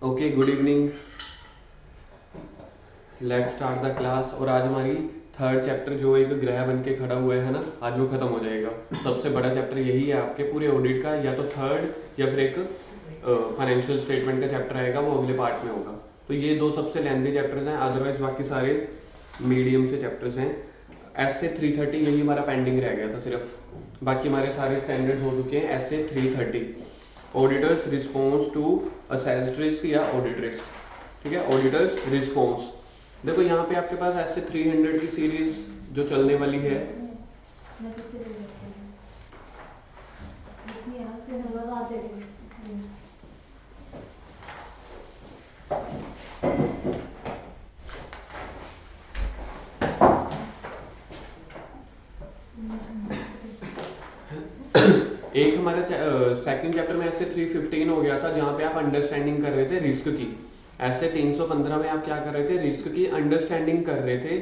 Okay, good evening. Let's start the class. और आज हमारी थर्ड चैप्टर जो एक ग्रह बन के खड़ा हुआ है ना, आज वो खत्म हो जाएगा। सबसे बड़ा चैप्टर यही है आपके पूरे ऑडिट का, या तो थर्ड या फिर एक फाइनेंशियल स्टेटमेंट का चैप्टर आएगा, वो अगले पार्ट में होगा। तो ये दो सबसे लेंथी चैप्टर्स हैं, अदरवाइज बाकी सारे मीडियम से चैप्टर्स हैं। ऐसे 330 यही हमारा पेंडिंग रह गया था सिर्फ, बाकी हमारे सारे स्टैंडर्ड्स हो चुके हैं। ऐसे 330 auditors response to assessed risk या ऑडिट रिस्क, ठीक है। ऑडिटर्स रिस्पॉन्स, देखो यहाँ पे आपके पास ऐसे 300 की सीरीज जो चलने वाली है। एक हमारा सेकंड चैप्टर में ऐसे 315 हो गया था, जहां पे आप अंडरस्टैंडिंग कर रहे थे रिस्क की। ऐसे 315 में आप क्या कर रहे थे, रिस्क की अंडरस्टैंडिंग कर रहे थे।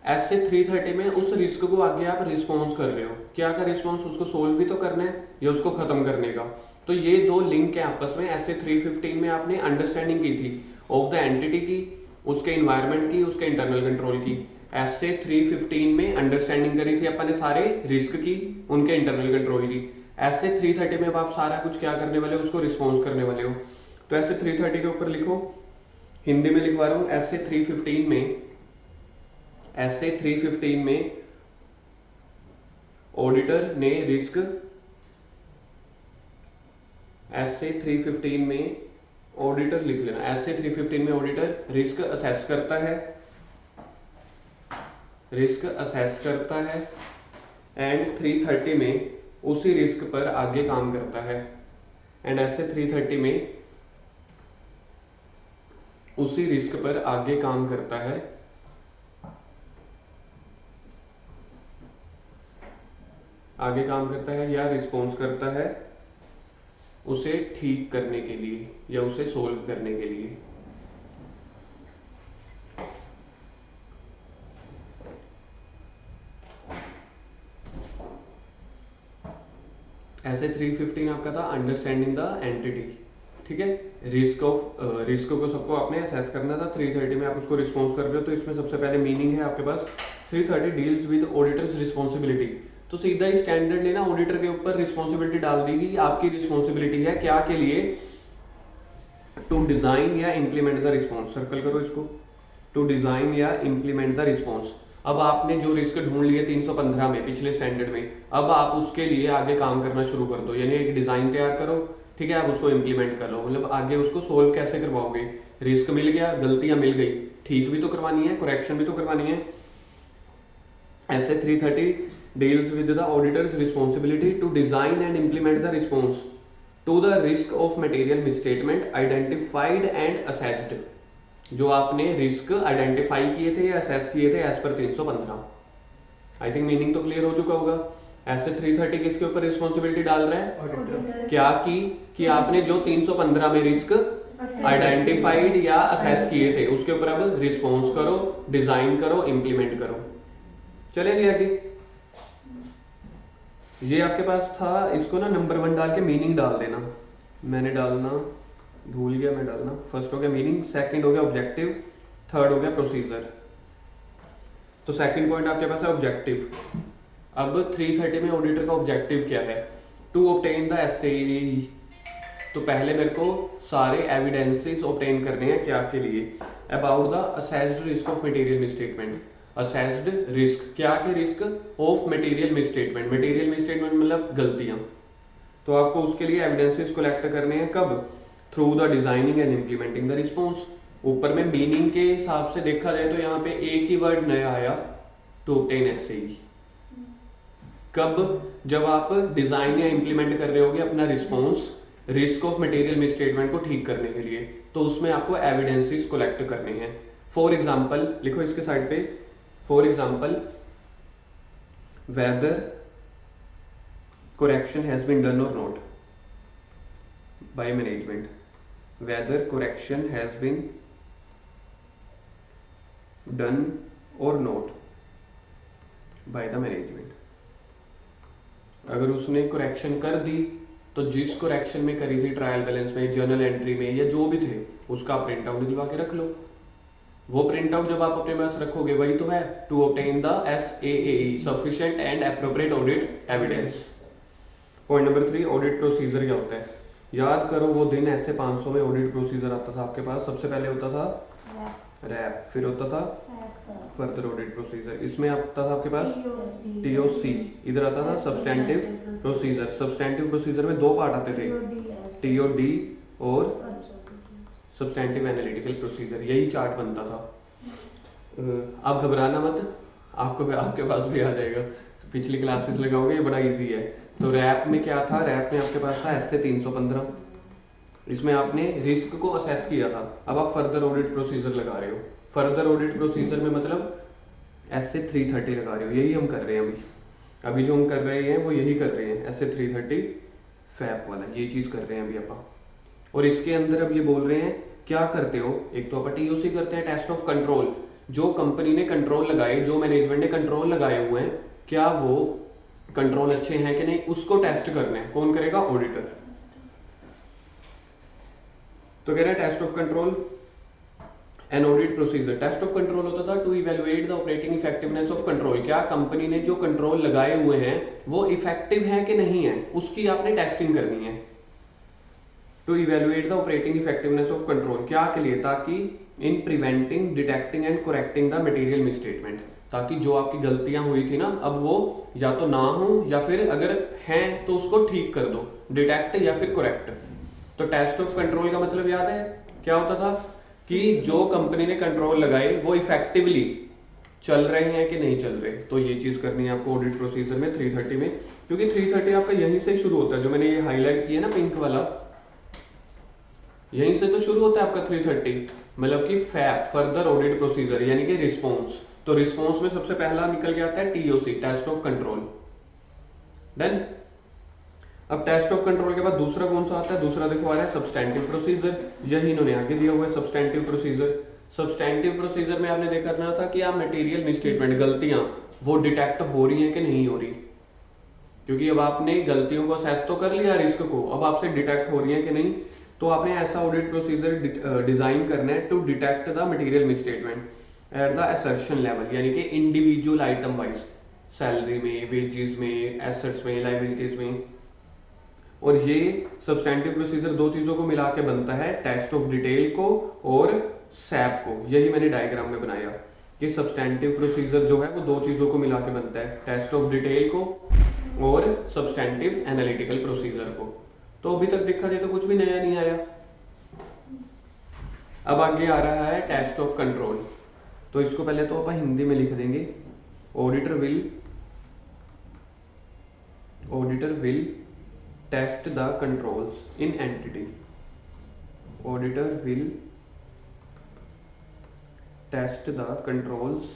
ऐसे 330 में उस रिस्क को आगे आप रिस्पॉन्स कर रहे हो। क्या का रिस्पॉन्स, उसको सोल्व भी तो करना है या उसको खत्म करने का। तो ये दो लिंक है आपस में। ऐसे 315 में आपने अंडरस्टैंडिंग की थी ऑफ द एंटिटी की, उसके इन्वायरमेंट की, उसके इंटरनल कंट्रोल की। ऐसे 315 में अंडरस्टैंडिंग करी थी अपन ने सारे रिस्क की, उनके इंटरनल कंट्रोल की। ऐसे 330 में अब आप सारा कुछ क्या करने वाले हो, उसको रिस्पॉन्स करने वाले हो। तो ऐसे 330 के ऊपर लिखो, हिंदी में लिखवा रहा हूं। ऐसे 315 में, ऐसे 315 में ऑडिटर ने रिस्क, ऐसे 315 में ऑडिटर लिख लेना। ऐसे 315 में ऑडिटर रिस्क असेस करता है, रिस्क असेस करता है, एंड 330 में उसी रिस्क पर आगे काम करता है। एंड ऐसे 330 में उसी रिस्क पर आगे काम करता है, आगे काम करता है या रिस्पॉन्स करता है उसे ठीक करने के लिए या उसे सोल्व करने के लिए। ऐसे 315 आपका था अंडरस्टैंडिंग द एंटिटी, ठीक है। रिस्क को सबको आपने असेस करना था। 330 में आप उसको रिस्पॉन्स कर रहे हो। तो इसमें सबसे पहले मीनिंग है आपके पास 330 डील्स विद ऑडिटर्स रिस्पॉन्सिबिलिटी। तो सीधा ही स्टैंडर्ड लेना, ऑडिटर के ऊपर रिस्पॉन्सिबिलिटी डाल देगी। आपकी रिस्पॉन्सिबिलिटी है क्या के लिए, टू डिजाइन या इंप्लीमेंट द रिस्पॉन्स। सर्कल करो इसको, टू डिजाइन या इंप्लीमेंट द रिस्पॉन्स। अब आपने जो रिस्क ढूंढ लिए 315 में पिछले स्टैंडर्ड में, अब आप उसके लिए आगे काम करना शुरू कर दो। यानी एक डिजाइन तैयार करो, ठीक है, आप उसको इंप्लीमेंट कर लो। मतलब आगे उसको सोल्व कैसे करवाओगे। रिस्क मिल गया, गलतियां मिल गई, ठीक भी तो करवानी है, करेक्शन भी तो करवानी है। ऐसे 330 deals with the auditor's responsibility to design and implement the response to the risk of material misstatement identified and assessed। जो आपने रिस्क आइडेंटिफाई किए थे या असेस किए थे एज पर 315। आई थिंक मीनिंग तो क्लियर हो चुका होगा। ऐसे 330 किसके ऊपर रिस्पॉन्सिबिलिटी डाल रहा है, ऑडिटर। क्या की कि आपने जो 315 में रिस्क आइडेंटिफाइड या असेस किए थे उसके ऊपर अब रिस्पॉन्स करो, डिजाइन करो, इंप्लीमेंट करो। चलेंगे आगे। ये आपके पास था, इसको ना नंबर 1 डाल के मीनिंग डाल देना। मैंने डालना भूल गया, मैं डालना। फर्स्ट हो गया मीनिंग, सेकंड हो गया ऑब्जेक्टिव, थर्ड हो गया प्रोसीजर। तो सेकंड पॉइंट आपके पास है ऑब्जेक्टिव। अब 330 में ऑडिटर का ऑब्जेक्टिव क्या है, टू ऑब्टेन द एसए। तो पहले मेरे को सारे एविडेंसेस ऑब्टेन करने हैं, क्या के लिए, about the assessed risk of material misstatement. Assessed risk, क्या के risk, of material misstatement. Material misstatement मतलब गलतियां। तो आपको उसके लिए एविडेंसेस कलेक्ट करने हैं, कब, through the designing and implementing the response. ऊपर में मीनिंग के हिसाब से देखा जाए तो यहाँ पे एक ही वर्ड नया आया, टू ऑब्टेन एसए। कब, जब आप डिजाइन या इंप्लीमेंट कर रहे होगे अपना response risk of material misstatement को ठीक करने के लिए, तो उसमें आपको एविडेंसेस कलेक्ट करने हैं। फॉर एग्जांपल लिखो इसके साइड पे, for example whether correction has been done or not by management, whether correction has been done or not by the management। अगर उसने करेक्शन कर दी तो जिस करेक्शन में करी थी ट्रायल बैलेंस में, जर्नल एंट्री में, या जो भी थे, उसका प्रिंट आउट निकलवा के रख लो। वो प्रिंट आउट जब आप अपने पास रखोगे वही तो है to obtain the SAAE sufficient and appropriate audit evidence. Point number 3, audit procedure क्या होता है? याद करो वो दिन ऐसे 500 में ऑडिट प्रोसीजर आता था आपके पास। सबसे पहले होता था रैप, फिर होता था फर्दर ऑडिट प्रोसीजर, इसमें आता था आपके पास TOC, इधर आता था सब्सटेंटिव प्रोसीजर। सब्सटेंटिव प्रोसीजर में दो पार्ट आते थे, TOD और सब्सटेंटिव एनालिटिकल प्रोसीजर, यही चार्ट बनता था। आप घबराना मत, आपके पास भी आ जाएगा, पिछली क्लासेस लगाओगे, ये बड़ा इजी है। तो रैप में क्या था? रैप में आपके पास था ऐसे 315, इसमें आपने रिस्क को असेस किया था। अब आप फर्दर ऑडिट प्रोसीजर लगा रहे हो। फर्दर ऑडिट प्रोसीजर में मतलब ऐसे 330 लगा रहे हो, यही हम कर रहे हैं अभी जो हम कर रहे हैं वो यही कर रहे हैं, ऐसे 330 फैप वाला, ये चीज कर रहे हैं अभी आप। और इसके अंदर अब ये बोल रहे हैं क्या करते हो, एक तो आप TOC करते हैं, टेस्ट ऑफ कंट्रोल। जो कंपनी ने कंट्रोल लगाए, जो मैनेजमेंट ने कंट्रोल लगाए हुए हैं, क्या वो कंट्रोल अच्छे हैं कि नहीं, उसको टेस्ट करना है। कौन करेगा? ऑडिटर। तो कह रहे हैं test of control and audit procedure. Test of control होता था to evaluate the operating effectiveness of control. क्या कंपनी ने जो कंट्रोल लगाए हुए हैं वो इफेक्टिव है कि नहीं है, उसकी आपने टेस्टिंग करनी है। To evaluate the operating effectiveness of control, क्या के लिए? ताकि in preventing, detecting and correcting the material misstatement, ताकि जो आपकी गलतियां हुई थी ना, अब वो या तो ना हो, या फिर अगर हैं तो उसको ठीक कर दो, डिटेक्ट या फिर करेक्ट। तो टेस्ट ऑफ कंट्रोल का मतलब याद है क्या होता था? कि जो कंपनी ने कंट्रोल लगाए वो इफेक्टिवली चल रहे हैं कि नहीं चल रहे। तो ये चीज करनी है आपको ऑडिट प्रोसीजर में 330 में, क्योंकि 330 आपका यहीं से शुरू होता है। जो मैंने ये हाईलाइट किया ना पिंक वाला, यहीं से तो शुरू होता है आपका 330, मतलब कि फर्दर ऑडिट प्रोसीजर यानी कि रिस्पॉन्स। तो रिस्पॉन्स में सबसे पहला निकल के आता है TOC, test of control. Then अब टेस्ट ऑफ कंट्रोल के बाद दूसरा कौन सा आता है? दूसरा देखो आ रहा है सब्सटेंटिव प्रोसीजर, यही इन्होंने आगे दिया हुआ है सब्सटेंटिव प्रोसीजर। सब्सटेंटिव प्रोसीजर में आपने देखा था कि आप मटेरियल मिसस्टेटमेंट, गलतियां वो डिटेक्ट हो रही हैं कि नहीं हो रही, क्योंकि अब आपने गलतियों को असेस तो कर लिया, रिस्क को, अब आपसे डिटेक्ट हो रही है कि नहीं। तो आपने ऐसा ऑडिट प्रोसीजर डिजाइन करना है to detect the material misstatement at the assertion level, यानी कि इंडिविजुअल आइटम वाइज, सैलरी में, वेजेस में, एसेट्स में, लायबिलिटीज में। और ये सब्सटेंटिव प्रोसीजर दो चीजों को मिला के बनता है, टेस्ट ऑफ डिटेल को और सैप को। यही मैंने डायग्राम में बनाया कि सब्सटेंटिव प्रोसीजर जो है वो दो चीजों को मिला के बनता है, टेस्ट ऑफ डिटेल को और सब्सटेंटिव एनालिटिकल प्रोसीजर को। तो अभी तक देखा जाए तो कुछ भी नया नहीं आया। अब आगे आ रहा है टेस्ट ऑफ कंट्रोल। तो इसको पहले तो अपन हिंदी में लिख देंगे, auditor will test the controls in entity. Auditor will test the controls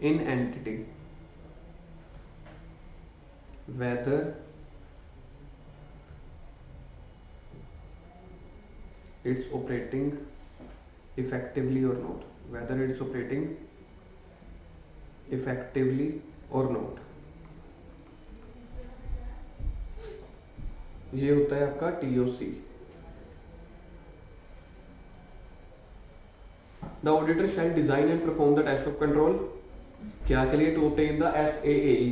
in entity whether it's operating effectively or not, whether it's operating effectively or not। ये होता है आपका TOC। The auditor shall design and perform the test of control, क्या के लिए? To obtain the SAAE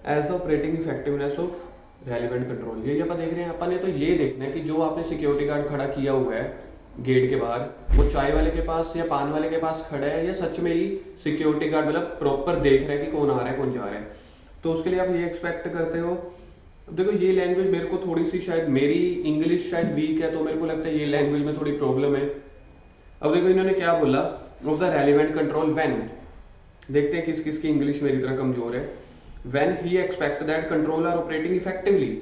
as the operating effectiveness of relevant control. ये अपन देख रहे हैं, अपन ने तो ये देखना है कि जो आपने सिक्योरिटी गार्ड खड़ा किया हुआ है गेट के बाहर, वो चाय वाले के पास या पान वाले के पास खड़ा है, या सच में ही सिक्योरिटी गार्ड मतलब प्रॉपर देख रहा है कि कौन आ रहा है कौन जा रहा है। तो उसके लिए आप ये एक्सपेक्ट करते हो। देखो ये लैंग्वेज मेरे को थोड़ी सी, शायद मेरी इंग्लिश शायद वीक है, तो मेरे को लगता है ये लैंग्वेज में थोड़ी प्रॉब्लम है। अब देखो इन्होंने क्या बोला, of the relevant control when, देखते हैं किस किस की इंग्लिश मेरी तरह कमजोर है। When he expect that control are operating effectively,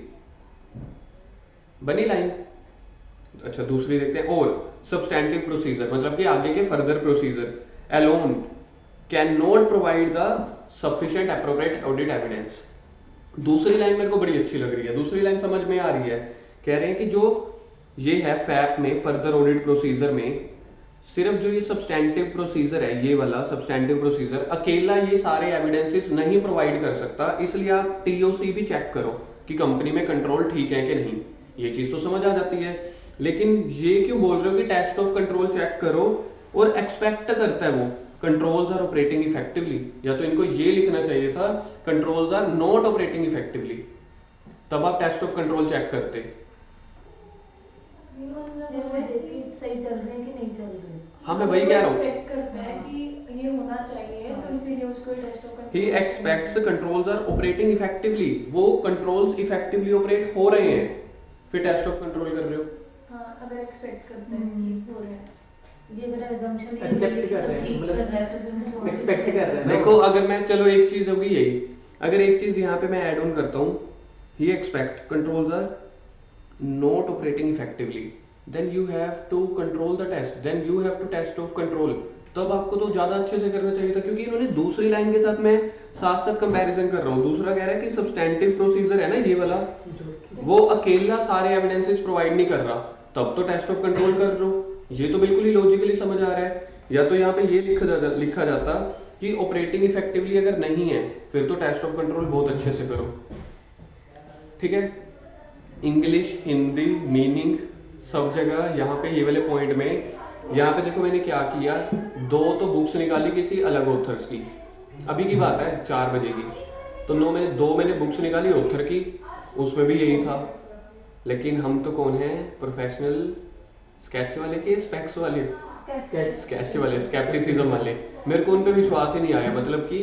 बनी लाइन। अच्छा दूसरी देखते हैं, और सब्सटेंटिव प्रोसीजर मतलब कि आगे के further procedure alone can not provide the sufficient appropriate audit evidence. दूसरी लाइन मेरे को बड़ी अच्छी लग रही है, दूसरी लाइन समझ में आ रही है। कह रहे हैं कि जो ये है फैप में फर्दर ऑडिट प्रोसीजर में सिर्फ जो ये सब्सटेंटिव प्रोसीजर है, ये वाला सब्सटेंटिव प्रोसीजर अकेला ये सारे एविडेंसेस नहीं प्रोवाइड कर सकता, इसलिए आप टीओसी भी चेक करो कि कंपनी में कंट्रोल ठीक है कि नहीं, ये चीज तो समझ आ जाती है। लेकिन ये क्यों बोल रहे हो कि टेस्ट ऑफ कंट्रोल चेक करो और एक्सपेक्ट करता है वो कंट्रोल्स आर ऑपरेटिंग इफेक्टिवली, या तो इनको ये लिखना चाहिए था controls are not operating effectively, तब आप टेस्ट ऑफ कंट्रोल चेक करते। सही चल रहे हैं कि नहीं चल रहे। हाँ मैं वही कह रहा हूँ, एक्सपेक्ट करता है कि ये होना चाहिए, तो इसीलिए उसको test of he expects controls are operating effectively, वो कंट्रोल्स इफेक्टिवली ऑपरेट हो रहे हैं, फिर टेस्ट ऑफ कंट्रोल कर रहे हो। हाँ, अगर एक्सपेक्ट करते हैं कि हो रहे हैं, ये मेरा assumption है, एक्सेप्ट कर रहे हैं, मतलब एक्सपेक्ट कर रहे हैं। देखो अगर मैं, चलो एक चीज होगी यही, अगर एक चीज यहाँ पे मैं ऐड ऑन करता हूँ, he expect controls are not operating effectively, then you have to control the test, then you have to test of control, तब आपको तो ज्यादा अच्छे से करना चाहिए था, क्योंकि इन्होंने दूसरी लाइन के साथ मैं साथ साथ कंपैरिजन कर रहा हूँ। दूसरा कह रहा है कि सब्सटेंटिव प्रोसीजर है ना ये वाला, वो अकेला सारे एविडेंसेस प्रोवाइड नहीं कर रहा, तब तो टेस्ट ऑफ कंट्रोल कर लो। ये तो बिल्कुल ही लॉजिकली समझ आ रहा है। या तो यहाँ पे ये लिखा जाता कि ऑपरेटिंग इफेक्टिवली अगर नहीं है फिर तो टेस्ट ऑफ कंट्रोल बहुत अच्छे से करो, ठीक है। इंग्लिश, हिंदी, मीनिंग सब जगह यहाँ पे ये वाले पॉइंट में, यहाँ पे देखो मैंने क्या किया, दो तो बुक्स निकाली किसी अलग ऑथर्स की, अभी की बात है 4 बजे की, तो दो मैंने बुक्स निकाली ऑथर की, उसमें भी यही था। लेकिन हम तो कौन है, प्रोफेशनल स्केच वाले के स्पेक्स वाले, स्केच वाले, स्केप्टिसिज्म वाले, मेरे को उन पे विश्वास ही नहीं आया, मतलब कि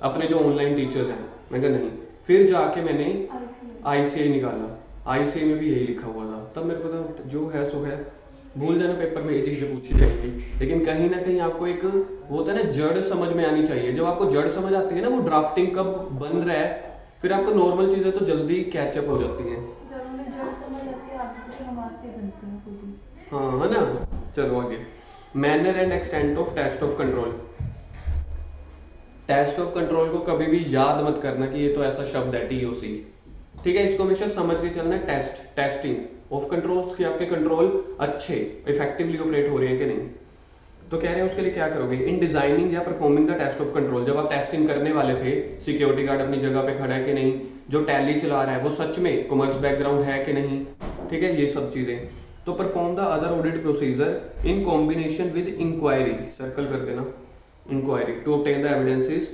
अपने जो ऑनलाइन टीचर्स हैं, मैं कहा नहीं। फिर जाके मैंने आईसीआई निकाला, आईसीआई में भी यही लिखा हुआ था, तब मेरे को तो जो है सो है, भूल जाना पेपर में ये चीजें पूछी जाएंगी, लेकिन कहीं ना कहीं आपको एक वो होता है ना जड़ समझ में आनी चाहिए। जब आपको जड़ समझ आती है ना, वो ड्राफ्टिंग कब बन रहा है, फिर आपको नॉर्मल चीजें तो जल्दी कैचअप हो जाती हैं। हाँ है ना। चलो आगे, manner and extent of test of control. Test of control को कभी भी याद मत करना कि ये तो ऐसा शब्द है टीओसी, ठीक है। इसको हमेशा समझ के चलना है, टेस्टिंग ऑफ कंट्रोल्स, कि आपके कंट्रोल अच्छे इफेक्टिवली ऑपरेट हो रहे हैं कि नहीं। तो कह रहे हैं उसके लिए क्या करोगे, इन डिजाइनिंग या performing the test of control, जब आप टेस्टिंग करने वाले थे, सिक्योरिटी गार्ड अपनी जगह पे खड़ा है कि नहीं, जो टैली चला रहा है वो सच में कॉमर्स बैकग्राउंड है कि नहीं, ठीक है, ये सब चीजें। तो perform the other audit procedure in combination with inquiry, circle कर देना, inquiry to obtain the evidences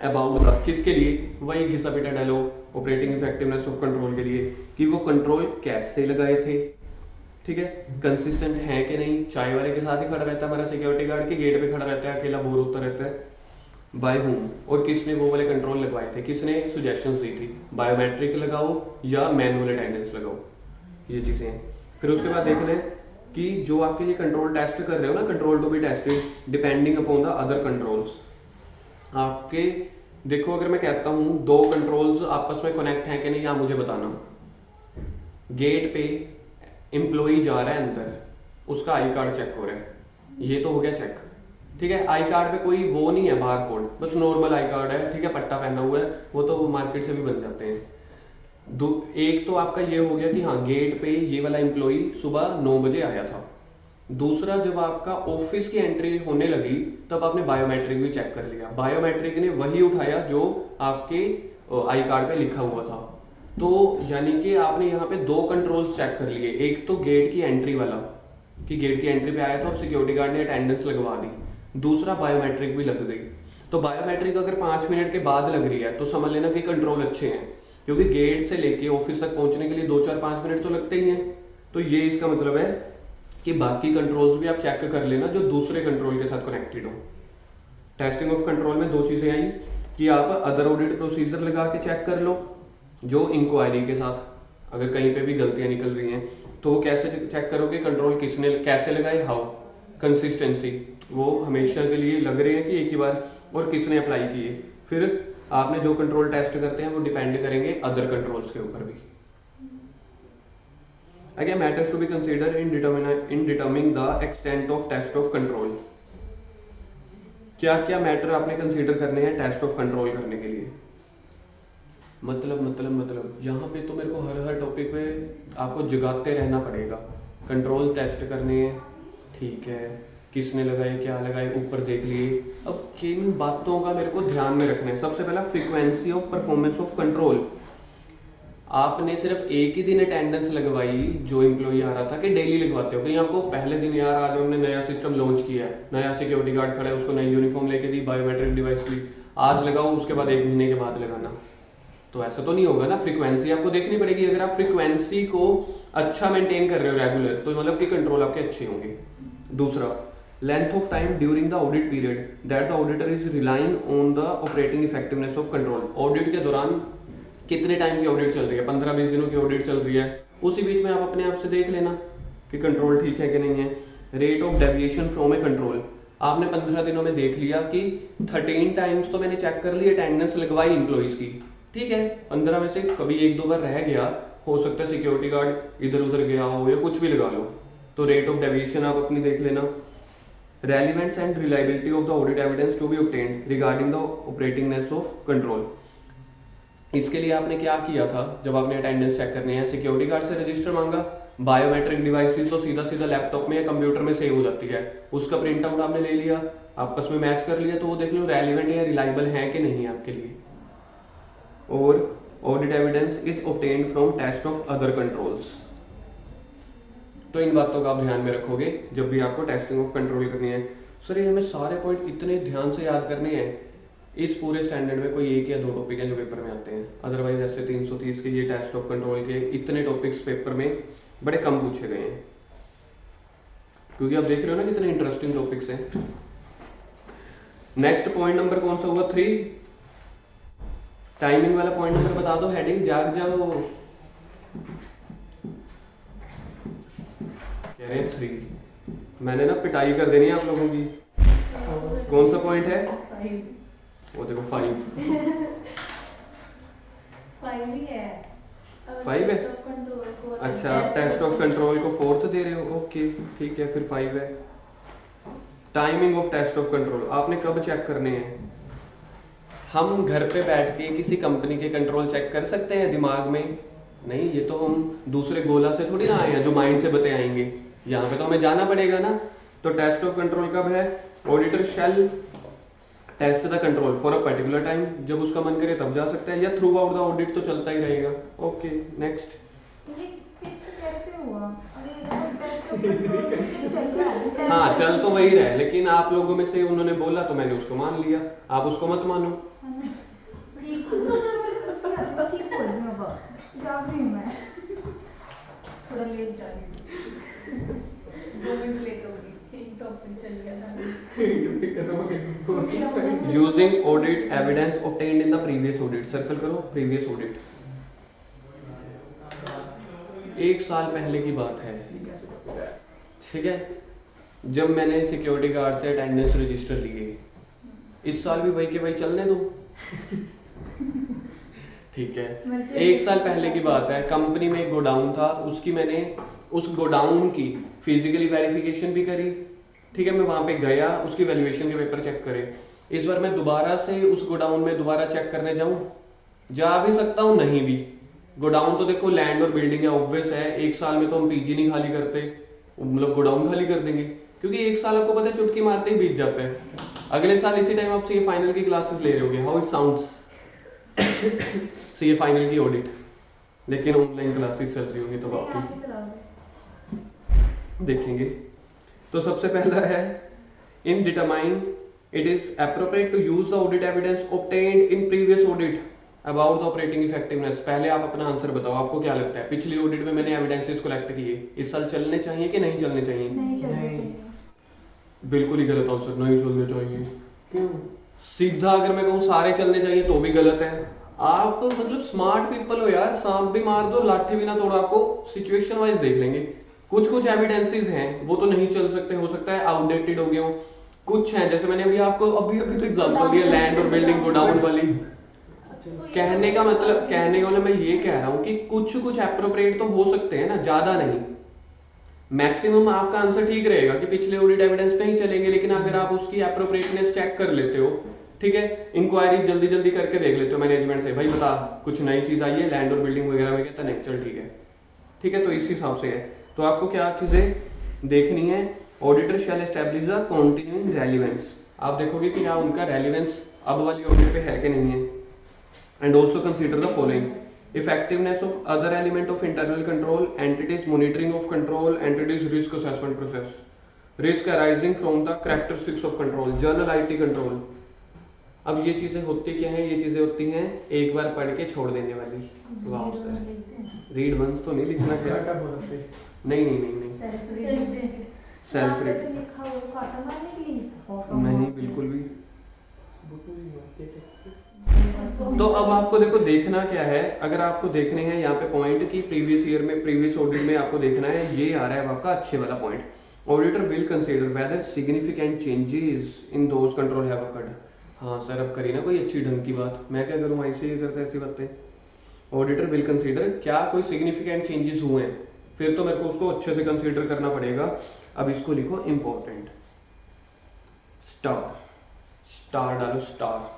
about the, किसके लिए, वही घिसा पिटा dialogue operating effectiveness of control के लिए, कि वो कंट्रोल कैसे लगाए थे, ठीक है, कंसिस्टेंट है कि नहीं। चाय वाले के साथ ही खड़ा रहता है हमारा सिक्योरिटी गार्ड, के गेट पे खड़ा रहता है, अकेला बोर होता रहता है, बाय होम, और किसने वो वाले कंट्रोल लगवाए थे, किसने सुजेशंस दी थी, बायोमेट्रिक लगाओ या मैनुअल अटेंडेंस लगाओ, ये चीजें हैं। फिर उसके बाद देख लें कि जो आपके ये कंट्रोल टेस्ट कर रहे हो ना, control to be tested depending upon the other controls. आपके देखो, अगर मैं कहता हूं 2 कंट्रोल्स आपस में कनेक्ट हैं कि नहीं, आप मुझे बताना। गेट पे एम्प्लॉई जा रहा है अंदर, उसका आई कार्ड चेक हो रहा है, ये तो हो गया चेक, ठीक है। आई कार्ड पे कोई वो नहीं है बार कोड, बस नॉर्मल आई कार्ड है, ठीक है, पट्टा पहना हुआ है, वो तो मार्केट से भी बन जाते हैं। एक तो आपका ये हो गया कि हाँ गेट पे ये वाला एम्प्लॉई सुबह 9 बजे आया था। दूसरा, जब आपका ऑफिस की एंट्री होने लगी तब आपने बायोमेट्रिक भी चेक कर लिया, बायोमेट्रिक ने वही उठाया जो आपके आई कार्ड पे लिखा हुआ था। तो यानी कि आपने यहाँ पे 2 कंट्रोल्स चेक कर लिए, एक तो गेट की एंट्री वाला कि गेट की एंट्री पे आया था और सिक्योरिटी गार्ड ने अटेंडेंस लगवा दी, दूसरा बायोमेट्रिक भी लग गई। तो बायोमेट्रिक अगर 5 मिनट के बाद लग रही है तो समझ लेना कि कंट्रोल अच्छे हैं, क्योंकि गेट से लेके ऑफिस तक पहुंचने के लिए 2-4-5 मिनट तो लगते ही हैं। तो ये इसका मतलब है कि बाकी कंट्रोल्स भी आप चेक कर लेना जो दूसरे कंट्रोल के साथ कनेक्टेड हो। टेस्टिंग ऑफ कंट्रोल में 2 चीजें आई कि आप अदर ऑडिट प्रोसीजर लगा के चेक कर लो, जो इंक्वायरी के साथ अगर कहीं पे भी गलतियां निकल रही हैं तो वो कैसे चेक करोगे, कंट्रोल किसने कैसे लगाए, हाउ, कंसिस्टेंसी, वो हमेशा के लिए लग रहे हैं कि एक ही बार, और किसने अप्लाई किए। फिर आपने जो कंट्रोल टेस्ट करते हैं वो डिपेंड करेंगे अदर कंट्रोल्स के ऊपर भी। Again matters to be consider in determining the extent of test of control. क्या क्या मैटर आपने कंसीडर करने हैं टेस्ट ऑफ कंट्रोल करने के लिए। मतलब यहाँ पे तो मेरे को हर टॉपिक पे आपको जगाते रहना पड़ेगा। कंट्रोल टेस्ट करने हैं, ठीक है, किसने लगाए, क्या लगाए, ऊपर देख लिए। अब किन बातों का मेरे को ध्यान में रखना है? सबसे पहला frequency of performance of control. आपने सिर्फ एक ही दिन अटेंडेंस लगवाई जो एम्प्लॉई आ रहा था कि डेली लगवाते हो? कहीं आपको पहले दिन यार आज हमने नया सिस्टम लॉन्च किया है, नया सिक्योरिटी गार्ड खड़ा है, उसको नई यूनिफॉर्म लेके दी, बायोमेट्रिक डिवाइस ली, आज लगाओ उसके बाद 1 महीने के बाद लगाना, तो ऐसा तो नहीं होगा ना। फ्रीक्वेंसी आपको देखनी पड़ेगी। अगर आप फ्रीक्वेंसी को अच्छा मेंटेन कर रहे हो रेगुलर, तो मतलब कि कंट्रोल आपके अच्छे होंगे। दूसरा, length of time during the audit period that the auditor is relying on the operating effectiveness of control. Audit के दौरान कितने टाइम की ऑडिट चल रही है, 15-20 दिनों की ऑडिट चल रही है, उसी बीच में आप अपने आप से देख लेना कि कंट्रोल ठीक है कि नहीं है। Rate of deviation from A control, आपने 15 दिनों में देख लिया कि 13 टाइम्स तो मैंने चेक कर ली अटेंडेंस लगवाई एम्प्लॉइज की, ठीक है, 15 में से कभी 1-2 बार रह गया, हो सकता है सिक्योरिटी गार्ड इधर उधर गया हो या कुछ भी लगा लो, तो रेट ऑफ डेविएशन आप अपनी देख लेना। Relevance and reliability of the audit evidence to be obtained regarding the operatingness of control. इसके लिए आपने क्या किया था? जब आपने अटेंडेंस चेक करनी है, सिक्योरिटी गार्ड से रजिस्टर मांगा, बायोमेट्रिक डिवाइसेस तो सीधा सीधा लैपटॉप में या कंप्यूटर में सेव हो जाती है, उसका प्रिंट आउट आपने ले लिया, आपस में मैच कर लिया, तो वो देख लो रेलिवेंट या रिलायबल है कि नहीं आपके लिए। और audit evidence is obtained from test of other controls. तो इन बातों का आप ध्यान में रखोगे जब भी आपको टेस्टिंग ऑफ कंट्रोल करनी है। सर ये हमें सारे पॉइंट इतने ध्यान से याद करने हैं? इस पूरे स्टैंडर्ड में कोई 1 या 2 टॉपिक हैं जो पेपर में आते हैं, अदरवाइज ऐसे 330 के ये टेस्ट ऑफ कंट्रोल के इतने टॉपिक्स पेपर में बड़े कम पूछे गए हैं, क्योंकि आप देख रहे हो ना कितने इंटरेस्टिंग टॉपिक्स हैं। नेक्स्ट पॉइंट नंबर कौन सा हुआ? 3। टाइमिंग वाला पॉइंट नंबर बता दो, हेडिंग जाग जाओ। कह रहे हैं 3, मैंने ना पिटाई कर देनी है आप लोगों की। कौन सा पॉइंट है? वो देखो 5 ही है। 5 है? अच्छा, आप टेस्ट ऑफ कंट्रोल को 4th दे रहे हो, ओके ठीक है, फिर 5 है। Timing of test of control आपने कब चेक करने हैं? हम घर पे बैठ के किसी कंपनी के कंट्रोल चेक कर सकते हैं दिमाग में? नहीं, ये तो हम दूसरे गोला से थोड़ी ना आए हैं जो माइंड से बते आएंगे, यहाँ पे तो हमें जाना पड़ेगा ना। तो टेस्ट ऑफ कंट्रोल कब है? Auditor shall test the control for a particular time, जब उसका मन करे तब जा सकता है, या थ्रू आउट द ऑडिट तो चलता ही रहेगा। Okay next. हाँ चल तो वही रहा है, लेकिन आप लोगों में से उन्होंने बोला तो मैंने उसको मान लिया, आप उसको मत मानो। थोड़ा लेट जा रही हूँ, 2 मिनट लेट हो गई, एक टॉपिक चल गया था। Using audit evidence obtained in the previous audit, circle करो प्रीवियस ऑडिट। 1 साल पहले की बात है, ठीक है, जब मैंने सिक्योरिटी गार्ड से अटेंडेंस रजिस्टर लिए। इस साल भी वही के वही चलने दो। ठीक है, 1 साल पहले की बात है, कंपनी में एक गोडाउन था, उसकी मैंने उस गोडाउन की फिजिकली वेरिफिकेशन भी करी, ठीक है, मैं वहां पे गया, उसकी वैल्यूएशन के पेपर चेक करे। इस बार मैं दोबारा से उस गोडाउन में दोबारा चेक करने जाऊं? जा भी सकता हूं, नहीं भी। गोडाउन तो देखो लैंड और बिल्डिंग है, ऑब्वियस है, 1 साल में तो हम पीजी नहीं खाली करते, मतलब गोडाउन खाली कर देंगे, क्योंकि 1 साल आपको पता है चुटकी मारते ही बीत जाता है। अगले साल इसी टाइम आप सीए फाइनल की क्लासेस ले रहे होगे, how it sounds. CA final की ऑडिट, लेकिन ऑनलाइन क्लासेस चल रही होगी तो बाकी देखेंगे। तो सबसे पहला है, in determine it is appropriate to use the audit evidence obtained in previous audit about the operating effectiveness. पहले आप अपना आंसर बताओ, आपको क्या लगता है? पिछली ऑडिट में मैंने एविडेंसेस कलेक्ट किए, इस साल चलने चाहिए कि नहीं चलने चाहिए? नहीं चलने चाहिए। बिल्कुल ही गलत आंसर, नहीं चलने चाहिए। क्यों? सीधा अगर मैं कहूँ सारे चलने चाहिए तो भी गलत है। आप मतलब स्मार्ट पीपल हो यार, सांप भी मार दो लाठी भी ना तोड़ो, आपको सिचुएशन वाइज देख लेंगे। कुछ एविडेंसेस हैं वो तो नहीं चल सकते, हो सकता है आउटडेटेड हो गए हो। कुछ हैं, जैसे मैंने अभी आपको अभी तो एग्जांपल दिया लैंड और बिल्डिंग गोडाउन वाली। कहने का मतलब, कहने वाला मैं ये कह रहा हूँ कि कुछ एप्रोप्रिएट तो हो सकते हैं ना, ज्यादा नहीं। मैक्सिमम आपका आंसर ठीक रहेगा कि पिछले ऑडिट एविडेंस नहीं चलेंगे, लेकिन अगर आप उसकी एप्रोप्रिएटनेस चेक कर लेते हो, ठीक है, इंक्वायरी जल्दी जल्दी करके देख लेते हो मैनेजमेंट से, भाई बता कुछ नई चीज आई है लैंड और बिल्डिंग वगैरह में, कहता नहीं चल ठीक है, ठीक है, तो इस हिसाब से है। तो आपको क्या चीजें देखनी है? Auditor shell establish the continuing relevance, आप देखोगे कि यहाँ उनका रेलिवेंस अब वाली ऑडिट पे है कि नहीं है। And also consider the following, effectiveness of other element of internal control, entities monitoring of control, entities risk assessment process, risk arising from the characteristics of control, journal IT control। अब ये चीजें होती क्या हैं, ये चीजें होती हैं एक बार पढ़ के छोड़ देने वाली। वाह सर, रीड वंस तो नहीं लिखना क्या? नहीं नहीं नहीं नहीं, सेल्फ नहीं बिल्कुल भी। तो अब आपको देखो देखना क्या है, अगर आपको देखने हैं यहाँ पे पॉइंट की प्रीवियस ईयर में, प्रीवियस ऑडिट में आपको देखना है, ये आ रहा है आपका अच्छे वाला point, auditor will consider whether significant changes in those control have occurred. हाँ सर अब करिए ना कोई अच्छी ढंग की बात, मैं क्या करूँ ऐसे ही करता ऐसी बातें। ऑडिटर विल कंसीडर, क्या कोई सिग्निफिकेंट चेंजेस हुए हैं, फिर तो मेरे को उसको अच्छे से कंसीडर करना पड़ेगा। अब इसको लिखो इंपॉर्टेंट, स्टार, स्टार डालो star.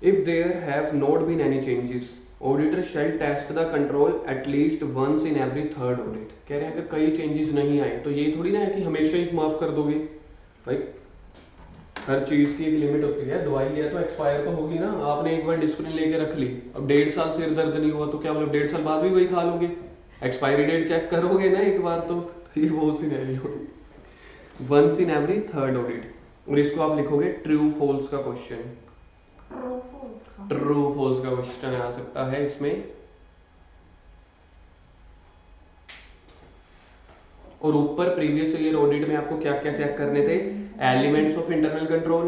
If there have not been any changes, auditor shall test the control at least once in every third audit। कह रहे हैं अगर कई चेंजेस नहीं आए तो ये थोड़ी ना है कि हमेशा ही माफ कर दोगे भाई, हर चीज की एक लिमिट होती है। दवाई लिया तो एक्सपायर तो होगी ना, आपने एक बार डिस्प्रिन लेके रख ली, अब 1.5 साल सिर दर्द नहीं हुआ तो क्या मतलब 1.5 साल बाद भी वही खा लोगे? एक्सपायरी डेट चेक करोगे ना एक बार तो, ये वो scenario, once in every third audit. और इसको आप लिखोगे ट्रू फॉल्स का क्वेश्चन, ट्रू फॉल्स का क्वेश्चन आ सकता है इसमें। और ऊपर प्रीवियस ईयर ऑडिट में आपको क्या क्या चेक करने थे, एलिमेंट्स ऑफ इंटरनल कंट्रोल,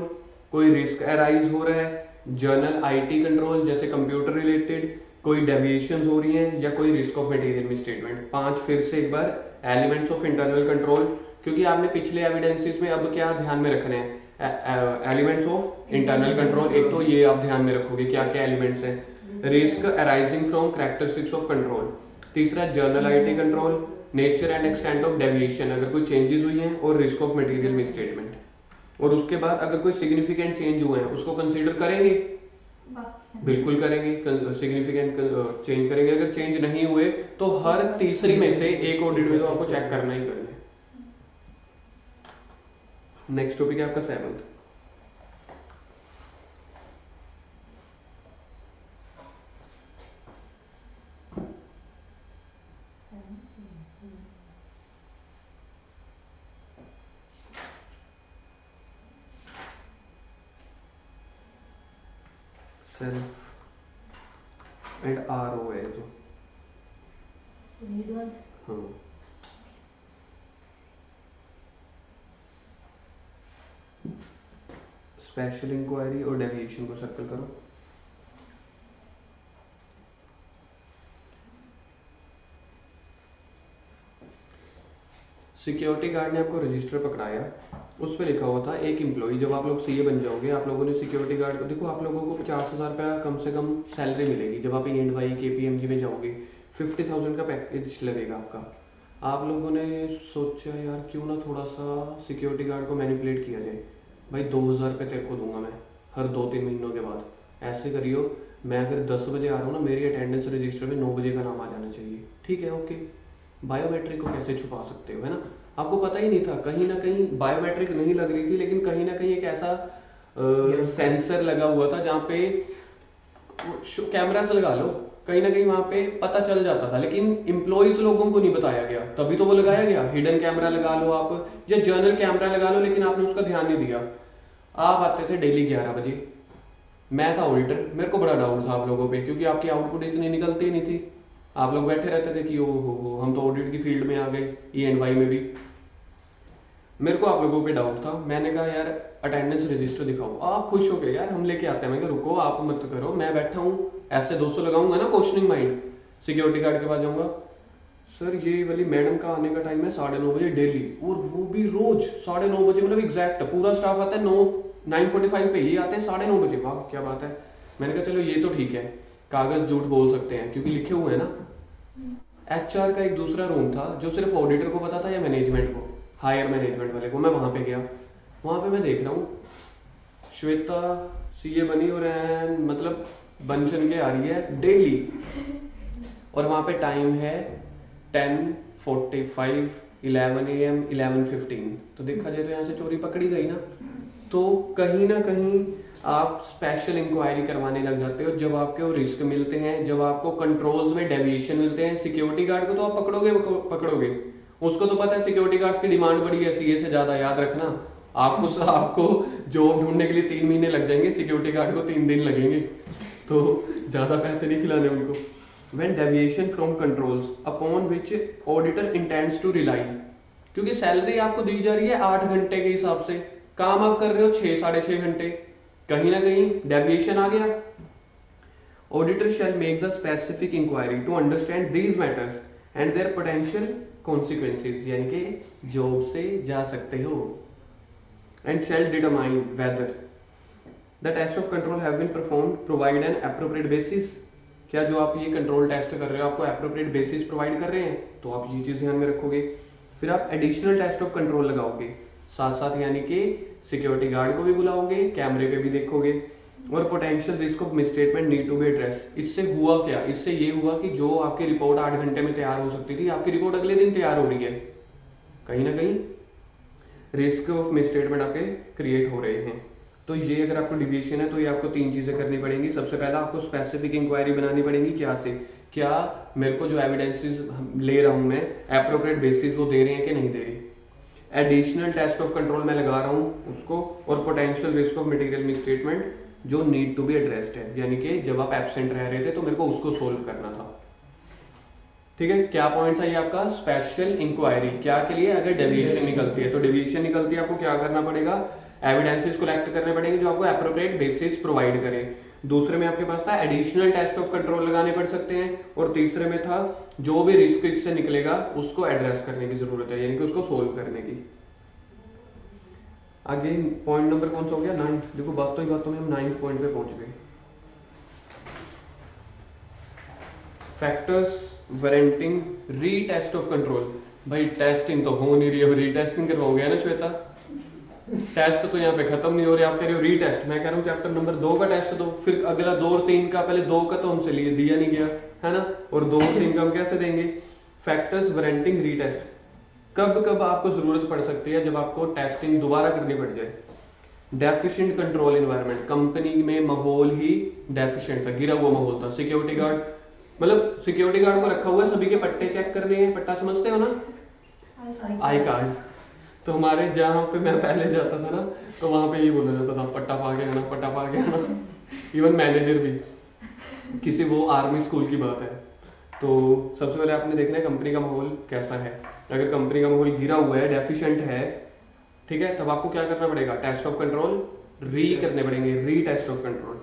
कोई रिस्क अराइज हो रहा है, जर्नल आईटी कंट्रोल जैसे कंप्यूटर रिलेटेड, कोई डेविएशंस हो रही हैं, या कोई रिस्क ऑफ मटेरियल मिसस्टेटमेंट। 5 फिर से एक बार, एलिमेंट्स ऑफ इंटरनल कंट्रोल, क्योंकि आपने पिछले एविडेंसेस में अब क्या ध्यान में रखने हैं, एलिमेंट्स ऑफ इंटरनल कंट्रोल, एक तो ये आप ध्यान में रखोगे क्या क्या एलिमेंट्स हैं, risk arising from characteristics of control, तीसरा general IT control, nature and extent of deviation अगर कोई चेंजेस हुई हैं, और रिस्क ऑफ मटेरियल मिसस्टेटमेंट। और उसके बाद अगर कोई सिग्निफिकेंट चेंज हुए हैं उसको कंसीडर करेंगे, बिल्कुल करेंगे, सिग्निफिकेंट चेंज करेंगे। अगर चेंज नहीं हुए तो हर तीसरी में से एक ऑडिट में तो आपको चेक करना ही करना है। नेक्स्ट टॉपिक है आपका 7th, सेल्फ एंड आरओ है जो, हाँ स्पेशल इंक्वायरी और डेविएशन को सर्कल करो। सिक्योरिटी गार्ड ने आपको रजिस्टर पकड़ाया, उस पर लिखा हुआ था एक एम्प्लॉय, जब आप लोग सीए बन जाओगे आप लोगों ने सिक्योरिटी गार्ड को, देखो आप लोगों को 50,000 रुपया कम से कम सैलरी मिलेगी जब आप EY KPMG में जाओगे, 50,000 का पैकेज लगेगा आपका। आप लोगों ने सोचा यार क्यों ना थोड़ा सा सिक्योरिटी गार्ड को मैनिपुलेट किया जाए, भाई 2,000 रुपये तेरे को दूंगा मैं हर 2-3 महीनों के बाद, ऐसे करियो, मैं अगर 10 बजे आ रहा हूँ ना, मेरी अटेंडेंस रजिस्टर में 9 बजे का नाम आ जाना चाहिए, ठीक है ओके। बायोमेट्रिक को कैसे छुपा सकते हो, है ना, आपको पता ही नहीं था, कहीं ना कहीं बायोमेट्रिक नहीं लग रही थी, लेकिन कहीं ना कहीं एक ऐसा सेंसर लगा हुआ था जहाँ पे कैमरास लगा लो, कहीं ना कहीं वहां पे पता चल जाता था, लेकिन एम्प्लॉइज लोगों को नहीं बताया गया, तभी तो वो लगाया गया। हिडन कैमरा लगा लो आप, या जर्नल कैमरा लगा लो, लेकिन आपने उसका ध्यान नहीं दिया। आप आते थे डेली 11 बजे, मैं था ऑडिटर, मेरे को बड़ा डाउट था आप लोगों पे, क्योंकि आपकी आउटपुट इतनी निकलती ही नहीं थी, आप लोग बैठे रहते थे कि ओ हो हम तो ऑडिट की फील्ड में आ गए, EY में भी। मेरे को आप लोगों पे डाउट था, मैंने कहा यार अटेंडेंस रजिस्टर दिखाओ, आप खुश हो गए यार हम लेके आते हैं। मैं कहा रुको आप मत करो, मैं बैठा हूँ, ऐसे 200 लगाऊंगा ना क्वेश्चनिंग माइंड, सिक्योरिटी गार्ड के पास जाऊंगा, सर ये वाली मैडम का आने का टाइम है 9:30 बजे डेली, और वो भी रोज 9:30 बजे, मतलब एग्जैक्ट पूरा स्टाफ आता है 9:45 पे, ही आते हैं 9:30 बजे, वाह क्या बात है। मैंने कहा चलो ये तो ठीक है, कागज झूठ बोल सकते हैं क्योंकि लिखे हुए हैं ना। HR का एक दूसरा रूम था जो सिर्फ ऑडिटर को पता था या मैनेजमेंट को, हायर मैनेजमेंट वाले को। मैं वहां पे गया, वहां पे मैं देख रहा हूँ श्वेता CA बनी और मतलब बन के आ रही है डेली, और वहां पे टाइम है 10:45 11 AM 11:15, तो देखा जाए तो यहाँ से चोरी पकड़ी गई ना। तो कहीं ना कहीं आप स्पेशल इंक्वायरी करवाने लग जाते हो जब आपको रिस्क मिलते हैं, जब आपको कंट्रोल्स में डेविएशन मिलते हैं। सिक्योरिटी गार्ड को तो आप पकड़ोगे, उसको तो पता है सिक्योरिटी गार्ड्स की डिमांड बड़ी है, सीए से ज्यादा, याद रखना। आपको जॉब ढूंढने के लिए 3 महीने लग जाएंगे, सिक्योरिटी गार्ड को 3 दिन लगेंगे, तो ज्यादा पैसे नहीं खिलाने उनको। When deviation from controls upon which auditor intends to rely, क्योंकि सैलरी आपको दी जा रही है 8 घंटे के हिसाब से, काम आप कर रहे हो 6 साढ़े 6 घंटे, कहीं ना कहीं डेविएशन आ गया। Auditor shall make the specific inquiry to understand these matters and their potential consequences, यानी कि जॉब से जा सकते हो। And shall determine whether the test of control have been performed, provide an appropriate basis, क्या जो आप ये कंट्रोल टेस्ट कर रहे हो आपको एप्रोप्रिएट बेसिस प्रोवाइड कर रहे हैं, तो आप ये चीज ध्यान में रखोगे। फिर आप एडिशनल टेस्ट ऑफ कंट्रोल लगाओगे साथ साथ, यानी कि सिक्योरिटी गार्ड को भी बुलाओगे, कैमरे पे भी देखोगे। और potential risk of misstatement need to be address, इससे हुआ क्या, इससे ये हुआ कि जो आपकी रिपोर्ट 8 घंटे में तैयार हो सकती थी, आपकी रिपोर्ट अगले दिन तैयार हो रही है, कहीं ना कहीं रिस्क ऑफ मिसस्टेटमेंट आपके क्रिएट हो रहे हैं। तो ये अगर आपको डिविएशन है तो ये आपको 3 चीजें करनी पड़ेंगी। सबसे पहला आपको स्पेसिफिक इंक्वायरी बनानी पड़ेगी, क्या से, क्या मेरे को जो एविडेंसेस ले रहा हूं मैं एप्रोप्रिएट बेसिस वो दे रहे हैं कि नहीं दे रहे। एडिशनल टेस्ट ऑफ कंट्रोल मैं लगा रहा हूं उसको, और potential risk of material misstatement जो नीड टू बी एड्रेस्ड है, यानी कि जब आप एब्सेंट रह रहे थे तो मेरे को उसको सोल्व करना था। ठीक है, क्या पॉइंट था ये आपका, स्पेशल इंक्वायरी, क्या के लिए, अगर डेविएशन निकलती है, तो डेविएशन निकलती है आपको क्या करना पड़ेगा, एविडेंसेस कलेक्ट करने पड़ेंगे जो आपको एप्रोप्रिएट बेसिस प्रोवाइड करें। दूसरे में आपके पास था एडिशनल टेस्ट ऑफ कंट्रोल लगाने पड़ सकते हैं, और तीसरे में था जो भी रिस्क इससे निकलेगा उसको एड्रेस करने की जरूरत है, यानी कि उसको सोल्व करने की। आगे पॉइंट नंबर कौन सा हो गया, 9th। देखो बातों ही बातों में हम 9th पॉइंट पे पहुंच गए। Factors warranting retest of control. भाई टेस्टिंग तो हो नहीं रही है, रीटेस्टिंग करवाओगे ना श्वेता, टेस्ट तो यहाँ पे खत्म नहीं हो रहे, आप कह रहे हो रीटेस्ट, मैं कह रहा हूँ चैप्टर नंबर 2 का टेस्ट दो, फिर अगला 2 और 3 का, पहले 2 का तो हमसे लिए दिया नहीं गया है ना, और 2 और 3 का हम कैसे देंगे। फैक्टर्स वारंटिंग रीटेस्ट, कब कब आपको जरूरत पड़ सकती है, जब आपको टेस्टिंग दोबारा करनी पड़ जाए। डेफिशिएंट कंट्रोल एनवायरनमेंट, कंपनी में माहौल ही डेफिशिएंट था, गिरा हुआ माहौल था। सिक्योरिटी गार्ड, मतलब सिक्योरिटी गार्ड को रखा हुआ है सभी के पट्टे चेक करने हैं, पट्टा समझते हो ना, आई कार्ड। तो हमारे जहाँ पे मैं पहले जाता था ना, तो वहां पे ये बोला जाता था पट्टा पा के आना, पट्टा पा के आना। इवन मैनेजर भी, किसी वो आर्मी स्कूल की बात है। तो सबसे पहले आपने देखना है कंपनी का माहौल कैसा है। अगर कंपनी का माहौल गिरा हुआ है, डेफिशिएंट है, ठीक है, तब आपको क्या करना पड़ेगा, टेस्ट ऑफ कंट्रोल री करने पड़ेंगे, री टेस्ट ऑफ कंट्रोल।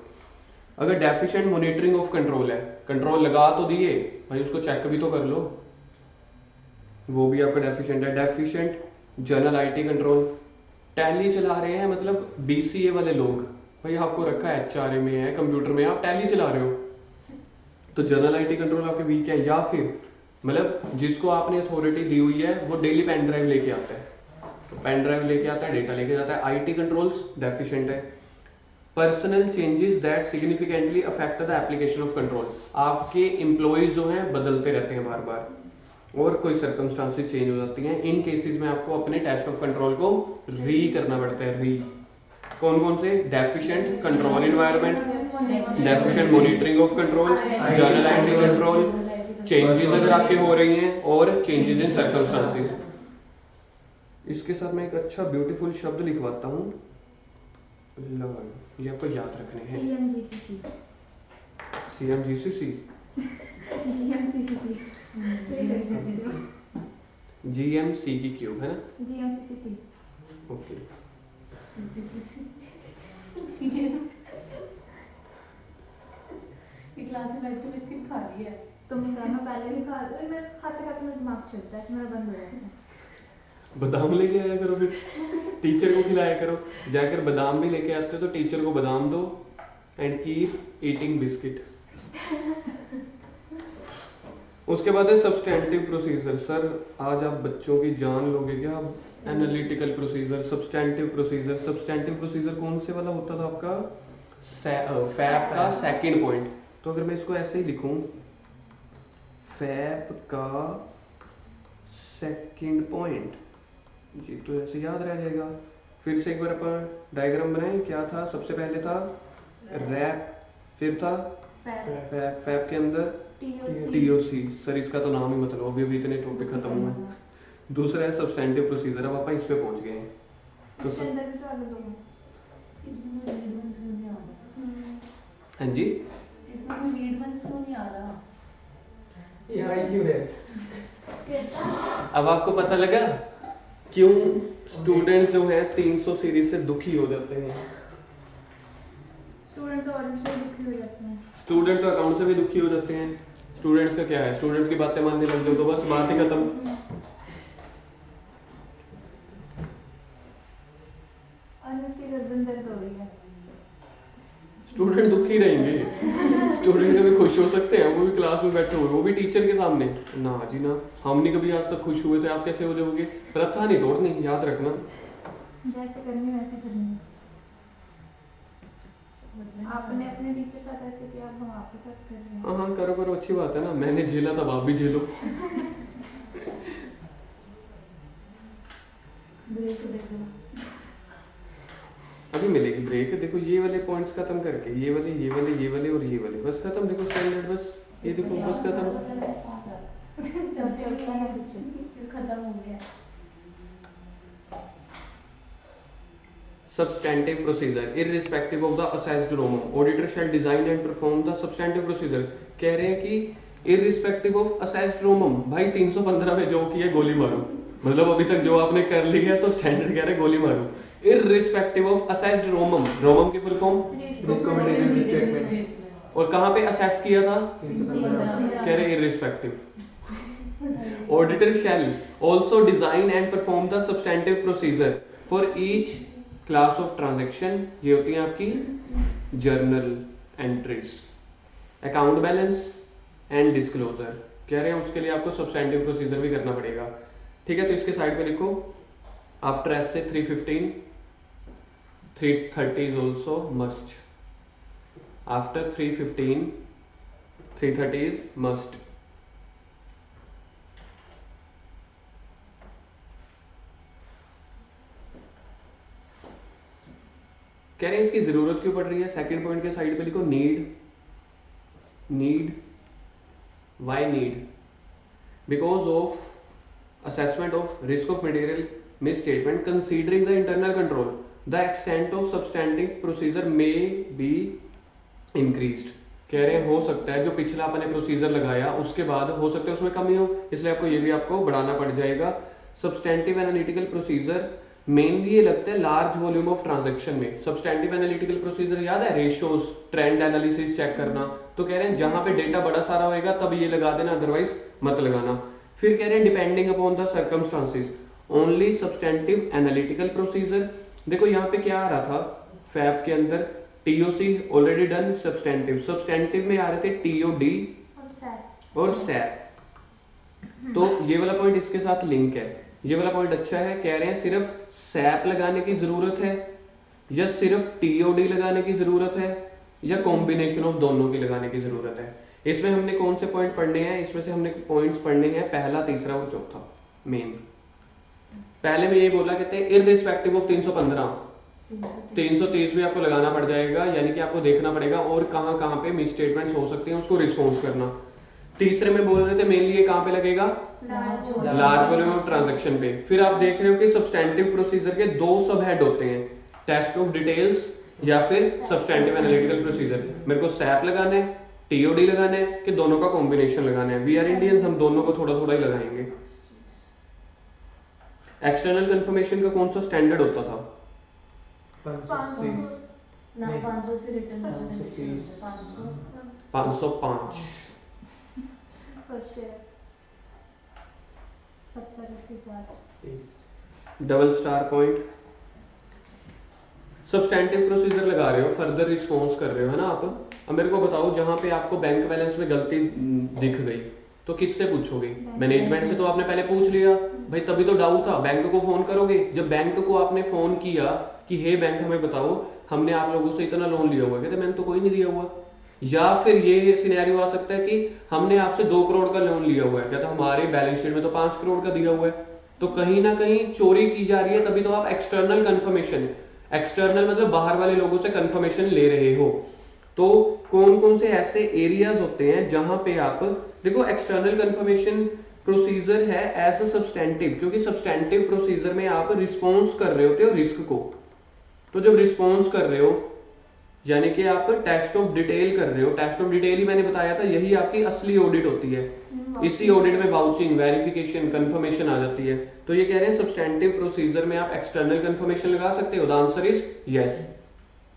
अगर डेफिशिएंट मॉनिटरिंग ऑफ कंट्रोल है, कंट्रोल लगा तो दिए भाई, उसको चेक भी तो कर लो, वो भी आपका डेफिशिएंट है। Deficient general IT control, tally चला रहे हैं, मतलब बीसीए वाले लोग, भाई आपको रखा है एचआरए में है, कंप्यूटर में, आप टैली चला रहे हो, तो जनरल आईटी कंट्रोल आपके वीक है। या फिर मतलब जिसको आपने अथॉरिटी दी हुई है वो डेली पेन ड्राइव लेके आता है, तो पेन ड्राइव लेके आता है, डेटा लेके जाता है, आईटी कंट्रोल्स डेफिशिएंट है। Personal changes that significantly affect the application of control, आपके एम्प्लॉइज जो हैं बदलते रहते हैं बार बार, और कोई सर्कमस्टांसेस चेंज हो जाती हैं, इन केसेस में आपको अपने टेस्ट ऑफ कंट्रोल को री करना पड़ता है। री कौन कौन से, deficient control environment, deficient monitoring of control, general IT control, changes अगर आपके हो रही हैं, और चेंजेस इन सर्कमस्टांसेस। इसके साथ मैं एक अच्छा ब्यूटीफुल शब्द लिखवाता हूँ, लर्न, ये आपको याद रखने हैं। CMGCC, GMC की क्यूब है ना, GMCCC, ओके। ये क्लास में बैठ के बिस्किट खा रही है। तुम कहना पहले भी खा रहे हो, मैं खाते खाते मेरा दिमाग चलता है, मेरा बंद हो जाता है। बादाम लेके आया करो, फिर टीचर को खिलाया करो, जाकर बादाम भी लेके आते हो तो टीचर को बादाम दो, एंड कीप ईटिंग बिस्किट। उसके बाद है सब्सटेंटिव प्रोसीजर। सर आज आप बच्चों की जान लोगे क्या, analytical procedure, substantive procedure. Substantive procedure कौन से वाला होता था आपका, फैप का सेकंड पॉइंट। तो अगर मैं इसको ऐसे ही लिखूं, फैप का सेकंड पॉइंट, ये तो ऐसे याद रह जाएगा। फिर से एक बार अपन डायग्राम बनाएं। क्या था? सबसे पहले था रैप, फिर था फैप, फैप के अंदर टीओसी। सर इसका तो नाम ही मतलब, अभी इतने टॉपिक खत्म हुए। दूसरा है सब्सटेंटिव प्रोसीजर। अब अपन इस पे पहुंच गए हैं। तो इसके अंदर भी तो अलग दो हैं। हाँ जी, इसमें कोई रीड वंस तो नहीं आ रहा। यहाँ ही क्यों है? अब आपको पता लगा क्यों स्टूडेंट जो है 300 सीरीज से दुखी हो जाते हैं। स्टूडेंट तो ऑडिट से दुखी हो जाते हैं। स्टूडेंट तो अकाउंट से भी दुखी हो जाते हैं। स्टूडेंट्स का क्या है, स्टूडेंट्स की बातें मानने लग जाओ तो बस बात ही खत्म। अनुज की गर्दन दर्द हो रही है। स्टूडेंट दुखी रहेंगे, स्टूडेंट कभी खुश हो सकते हैं? वो भी क्लास में बैठे हुए, वो भी टीचर के सामने। ना जी ना, हम नहीं कभी आज तक खुश हुए थे, आप कैसे हो जाओगे? प्रथा नहीं तोड़नी, याद रखना। जैसे करनी वैसे करनी। आपने अपने टीचर साथ ऐसे किया, अब हम आपके साथ कर रहे हैं। हाँ हाँ, करो करो, अच्छी बात है ना। मैंने झेला तब आप भी झेलो। ब्रेक देख लो। अभी मिलेगी ब्रेक। देखो ये वाले पॉइंट्स खत्म करके, ये वाले ये वाले ये वाले और ये वाले, बस खत्म। देखो स्टैंडर्ड, बस ये देखो, बस खत्म। खत्म हो गया। Substantive procedure, irrespective of the assessed Roman, auditor shall design and perform the substantive procedure। कह रहे हैं कि irrespective of assessed Roman, भाई 315 में जो किया गोली मारो। मतलब अभी तक जो आपने कर लिया तो स्टैंडर्ड कह रहे हैं गोली मारो। irrespective of assessed Roman, Roman की फुल फॉर्म, Recommended statement। और कहाँ पे असेस किया था? कह रहे irrespective। Auditor shall also design and perform the substantive procedure for each class of transaction. ये होती है आपकी journal entries, account balance and disclosure. कह रहे हैं उसके लिए आपको सब्सटेंटिव प्रोसीजर भी करना पड़ेगा। ठीक है, तो इसके साइड पे लिखो आफ्टर एस से 315 330 is also must. After 315 330 is must. कह रहे हैं इसकी जरूरत क्यों पड़ रही है? सेकंड पॉइंट के साइड पे लिखो need. Need, why need? Because of assessment of risk of material miss statement considering the internal control the extent of substantive procedure may be increased. कह रहे हैं हो सकता है जो पिछला अपने प्रोसीजर लगाया उसके बाद हो सकता है उसमें कमी हो, इसलिए आपको ये भी आपको बढ़ाना पड़ जाएगा। सब्सटेंटिव एनालिटिकल प्रोसीजर मेनली ये लगता है लार्ज वॉल्यूम ऑफ ट्रांजैक्शन में। सब्सटेंटिव एनालिटिकल प्रोसीजर याद है, रेशियोज, ट्रेंड एनालिसिस चेक करना। तो कह रहे हैं जहां पे डेटा बड़ा सारा होएगा तब ये लगा देना, अदरवाइज मत लगाना। फिर कह रहे हैं depending upon the circumstances only substantive analytical procedure. देखो यहाँ पे क्या आ रहा था, फैब के अंदर TOC already done, substantive. Substantive में आ रहे थे टीओडी और सैप। तो ये वाला पॉइंट इसके साथ लिंक है। ये वाला पॉइंट अच्छा है। कह रहे हैं सिर्फ सैप लगाने की जरूरत है या सिर्फ टीओडी लगाने की जरूरत है या कॉम्बिनेशन ऑफ दोनों की लगाने की जरूरत है। इसमें हमने कौन से पॉइंट पढ़ने हैं? इसमें से हमने पॉइंट्स पढ़ने हैं पहला, तीसरा और चौथा मेन। पहले में ये बोला कहते हैं इररिस्पेक्टिव ऑफ 315 330 भी आपको लगाना पड़ जाएगा, यानी कि आपको देखना पड़ेगा और कहां कहां पे मिस स्टेटमेंट्स हो सकते हैं उसको रिस्पॉन्स करना। तीसरे में बोल रहे थे मेनली ये कहां पे लगेगा? लार्ज वॉल्यूम ऑफ ट्रांजैक्शन पे। फिर आप देख रहे हो कि सब्सटेंटिव प्रोसीजर के दो सब हेड होते हैं, टेस्ट ऑफ डिटेल्स या फिर सब्सटेंटिव एनालिटिकल प्रोसीजर। मेरे को सैप लगाना है, टीओडी लगाना है कि दोनों का कॉम्बिनेशन लगाना है? वी आर इंडियंस, हम दोनों को थोड़ा थोड़ा ही लगाएंगे। एक्सटर्नल कंफर्मेशन का कौन सा स्टैंडर्ड होता था? 500 से return 505। 70-80-60 double star point. Substantive procedure लगा रहे हो, फर्दर रिस्पॉन्स कर रहे हो, है ना आप? अब मेरे को बताओ जहां पे आपको बैंक बैलेंस में गलती दिख गई तो किससे पूछोगे? मैनेजमेंट से तो आपने पहले पूछ लिया भाई, तभी तो डाउट था। बैंक को फोन करोगे। जब बैंक को आपने फोन किया कि हे बैंक हमें बताओ हमने आप लोगों से इतना लोन लिया हुआ, कहते मैंने तो कोई नहीं दिया हुआ। या फिर ये सिनेरियो आ सकता है कि हमने आपसे 2 करोड़ का लोन लिया हुआ है, कहता हमारे बैलेंस शीट में तो 5 करोड़ का दिया हुआ है, तो कहीं ना कहीं चोरी की जा रही है, तभी तो आप एक्सटर्नल कंफर्मेशन, एक्सटर्नल मतलब बाहर वाले लोगों से कंफर्मेशन ले रहे हो। तो कौन कौन से ऐसे एरियाज होते हैं जहां पे आप देखो, एक्सटर्नल कंफर्मेशन प्रोसीजर है एज अ सब्सटेंटिव, क्योंकि सब्सटेंटिव प्रोसीजर में आप रिस्पॉन्स कर रहे होते हो रिस्क को। तो जब रिस्पॉन्स कर रहे हो यानी कि आप टेस्ट ऑफ डिटेल कर रहे हो, टेस्ट ऑफ डिटेल ही मैंने बताया था, यही आपकी असली ऑडिट होती है। इसी ऑडिट में वाउचिंग, वेरिफिकेशन, कंफर्मेशन आ जाती है। तो ये कह रहे हैं सब्सटेंटिव प्रोसीजर में आप एक्सटर्नल कंफर्मेशन लगा सकते हो। The answer is yes.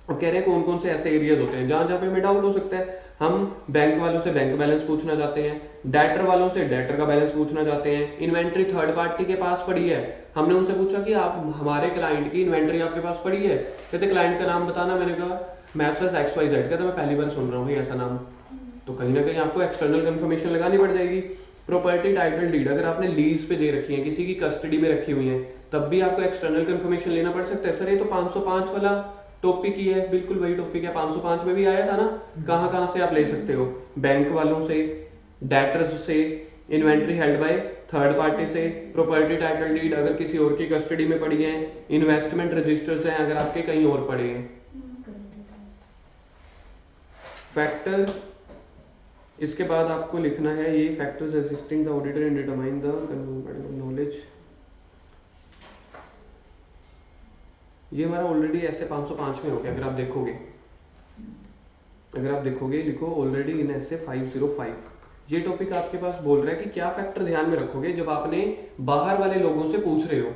अब कह रहे हैं कौन कौन से ऐसे एरियाज होते हैं जहां जहां पे हमें डाउट हो सकता है। हम बैंक वालों से बैंक बैलेंस पूछना चाहते हैं, डेटर वालों से डेटर का बैलेंस पूछना चाहते हैं, इन्वेंट्री थर्ड पार्टी के पास पड़ी है, हमने उनसे पूछा कि आप हमारे क्लाइंट की इन्वेंट्री आपके पास पड़ी है, कहते क्लाइंट का नाम बताना, मैंने कहा मैसर्स XYZ, कहता मैं पहली बार सुन रहा हूँ भाई ऐसा नाम। तो कहीं ना कहीं आपको एक्सटर्नल कंफर्मेशन लगानी पड़ जाएगी। प्रॉपर्टी टाइटल डीड अगर आपने लीज पे दे रखी है, किसी की कस्टडी में रखी हुई है, तब भी आपको एक्सटर्नल कंफर्मेशन लेना पड़ सकता है। सर ये तो 505 वाला टॉपिक ही है, बिल्कुल वही टॉपिक है, 505 में भी आया था ना। कहां कहां से आप ले सकते हो, बैंक वालों से, डेटर्स से, inventory held by third party से, प्रॉपर्टी टाइटल डीड अगर किसी और की कस्टडी में पड़ी है, इन्वेस्टमेंट रजिस्टर्स हैं अगर आपके कहीं और पड़े हैं। फैक्टर, इसके बाद आपको लिखना है ये factors assisting the auditor in determine the knowledge. ये हमारा ऑलरेडी ऐसे 505 में हो गया। अगर आप देखोगे लिखो ऑलरेडी इन ऐसे 505। ये टॉपिक आपके पास बोल रहा है कि क्या फैक्टर ध्यान में रखोगे जब आपने बाहर वाले लोगों से पूछ रहे हो,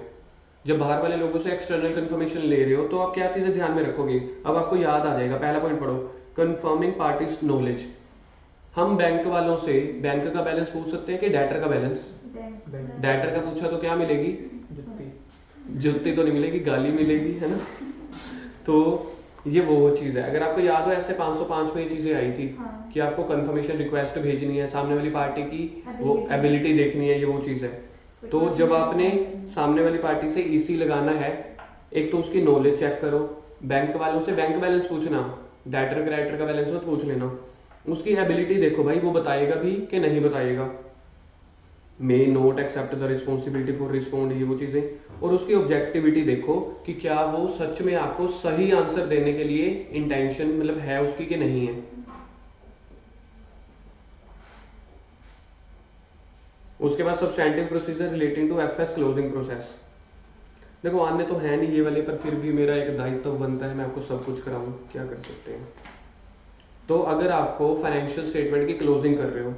जब बाहर वाले लोगों से एक्सटर्नल कंफर्मेशन ले रहे हो, तो आप क्या चीजें ध्यान में रखोगे। अब आपको याद आ जाएगा। पहला पॉइंट पढ़ो, कंफर्मिंग पार्टीज नॉलेज। हम बैंक वालों से बैंक का बैलेंस पूछ सकते हैं कि डेटर का बैलेंस। डेटर का पूछा तो क्या मिलेगी, जुत्ती तो नहीं मिलेगी, गाली मिलेगी, है ना। तो ये वो चीज है। अगर आपको याद हो ऐसे 505 में ये चीजें आई थी कि आपको कंफर्मेशन रिक्वेस्ट भेजनी है, सामने वाली पार्टी की वो एबिलिटी देखनी है, ये वो चीज है। तो जब आपने सामने वाली पार्टी से ईसी लगाना है, एक तो उसकी नॉलेज चेक करो, बैंक वालों से बैंक बैलेंस पूछना, डेटर क्रेडिटर का बैलेंस मत पूछ लेना, उसकी एबिलिटी देखो भाई वो बताएगा भी कि नहीं बताएगा, may not accept the responsibility for respond, ये वो चीजें। और उसकी ऑब्जेक्टिविटी देखो कि क्या वो सच में आपको सही आंसर देने के लिए इंटेंशन मतलब है उसकी कि नहीं है। उसके बाद substantive procedure relating to FS closing process. देखो आने तो है नहीं ये वाले, पर फिर भी मेरा एक दायित्व बनता है मैं आपको सब कुछ कराऊं, क्या कर सकते हैं। तो अगर आपको फाइनेंशियल स्टेटमेंट की क्लोजिंग कर रहे हो,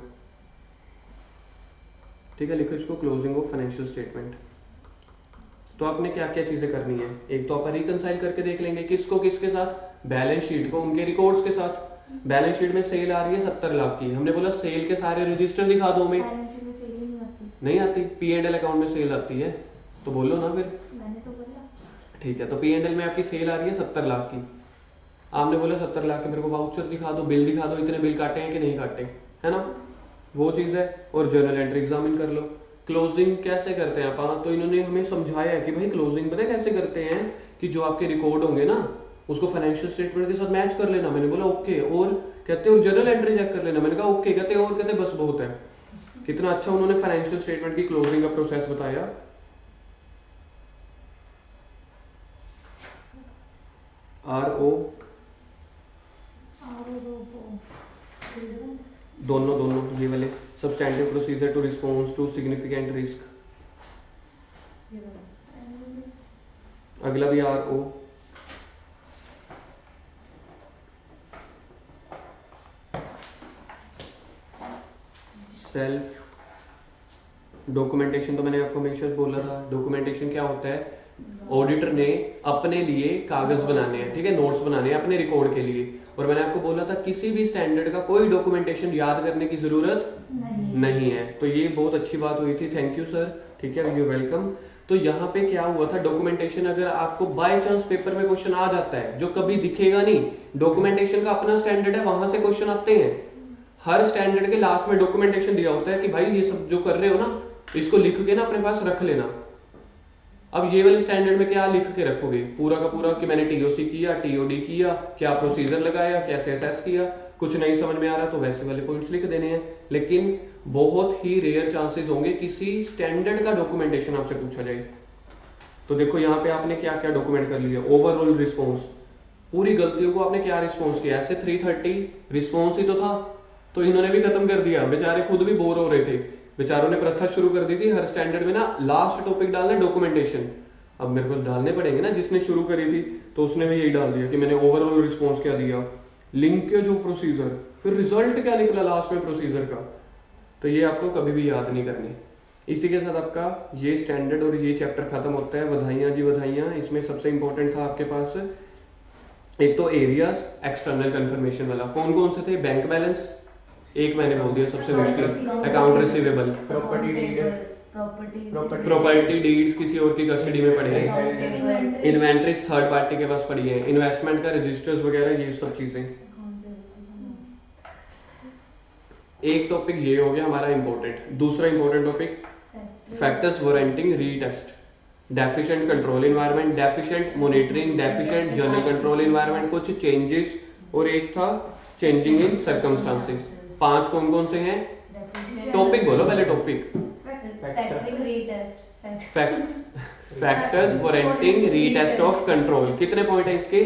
ठीक है, लिखो इसको क्लोजिंग ऑफ फाइनेंशियल स्टेटमेंट, तो आपने क्या क्या चीजें करनी है। एक तो आप रिकंसाइल करके देख लेंगे किसको किसके साथ, बैलेंस शीट को उनके रिकॉर्ड्स के साथ। बैलेंस शीट में सेल आ रही है 70 लाख की, हमने बोला सेल के सारे रजिस्टर दिखा दो हमें, नहीं आती। P&L अकाउंट में सेल आती है तो बोलो ना फिर, मैंने तो बोला। ठीक है, तो P&L में आपकी सेल आ रही है 70 लाख की, आपने बोला 70 लाख के मेरे को वाउचर दिखा दो, बिल दिखा दो, इतने बिल काटे हैं कि नहीं काटे, है ना, वो चीज है। और जर्नल एंट्री एग्जामिन कर लो। क्लोजिंग कैसे करते हैं आप, तो इन्होंने हमें समझाया है कि भाई क्लोजिंग पता कैसे करते हैं कि जो आपके रिकॉर्ड होंगे ना उसको फाइनेंशियल स्टेटमेंट के साथ मैच कर लेना। मैंने बोला ओके, और कहते और जर्नल एंट्री चेक कर लेना, मैंने कहा ओके, कहते और कहते बस बहुत है। कितना अच्छा उन्होंने फाइनेंशियल स्टेटमेंट की क्लोजिंग का प्रोसेस बताया। RO दोनों ये वाले substantive procedure to response to significant risk, अगला भी RO। सेल्फ डॉक्यूमेंटेशन, तो मैंने आपको हमेशा बोला था डॉक्यूमेंटेशन क्या होता है, ऑडिटर ने अपने लिए कागज बनाने हैं, ठीक है, नोट्स बनाने हैं अपने रिकॉर्ड के लिए। और मैंने आपको बोला था किसी भी स्टैंडर्ड का कोई डॉक्यूमेंटेशन याद करने की जरूरत नहीं है। तो ये बहुत अच्छी बात हुई थी, थैंक यू सर, ठीक है, यू वेलकम। तो यहाँ पे क्या हुआ था, डॉक्यूमेंटेशन अगर आपको बाय चांस पेपर में क्वेश्चन आ जाता है जो कभी दिखेगा नहीं, डॉक्यूमेंटेशन का अपना स्टैंडर्ड है, वहां से क्वेश्चन आते हैं। हर स्टैंडर्ड के लास्ट में डॉक्यूमेंटेशन दिया होता है कि भाई ये सब जो कर रहे हो ना इसको लिख के ना अपने पास रख लेना। अब ये वाले स्टैंडर्ड में क्या लिख के रखोगे, पूरा का पूरा कि मैंने TOC किया, TOD किया, क्या प्रोसीजर लगाया, कैसे असेस किया, कुछ नहीं समझ में आ रहा तो वैसे वाले पॉइंट्स लिख देने हैं। लेकिन बहुत ही रेयर चांसेस होंगे किसी स्टैंडर्ड का डॉक्यूमेंटेशन आपसे पूछा जाए। तो देखो यहाँ पे आपने क्या क्या डॉक्यूमेंट कर लिया, ओवरऑल रिस्पॉन्स, पूरी गलतियों को आपने क्या रिस्पॉन्स किया, ऐसे 330 रिस्पॉन्स ही तो था, तो इन्होंने भी खत्म कर दिया, बेचारे खुद भी बोर हो रहे थे, बेचारों ने प्रथा शुरू कर दी थी हर स्टैंडर्ड में ना लास्ट टॉपिक डालना डॉक्यूमेंटेशन। अब मेरे को डालने पड़ेंगे ना, जिसने शुरू करी थी तो उसने भी यही डाल दिया कि मैंने ओवरऑल रिस्पॉन्स क्या दिया, लिंकेज ऑफ प्रोसीजर, फिर रिजल्ट क्या निकला लास्ट में प्रोसीजर का। तो ये आपको कभी भी याद नहीं करनी। इसी के साथ आपका ये स्टैंडर्ड और ये चैप्टर खत्म होता है। बधाइयाँ जी बधाइयाँ। इसमें सबसे इंपॉर्टेंट था आपके पास एक तो एरियाज, एक्सटर्नल कंफर्मेशन वाला, कौन कौन से थे, बैंक बैलेंस, एक मैंने बोल दिया सबसे मुश्किल, अकाउंट रिसीवेबल, प्रॉपर्टी डीड्स किसी और की कस्टडी में पड़ी है, इन्वेंट्रीज थर्ड पार्टी के पास पड़ी है, इन्वेस्टमेंट का रजिस्टर्स वगैरह ये सब चीजें। एक टॉपिक ये हो गया हमारा इंपॉर्टेंट। दूसरा important topic factors warranting retest, deficient control environment, deficient monitoring, deficient general control environment, कुछ चेंजेस, और एक था चेंजिंग इन सर्कमस्टांसेस। 5 कौन कौन से हैं, टॉपिक बोलो पहले, topic factors warranting retest of control. कितने पॉइंट है इसके,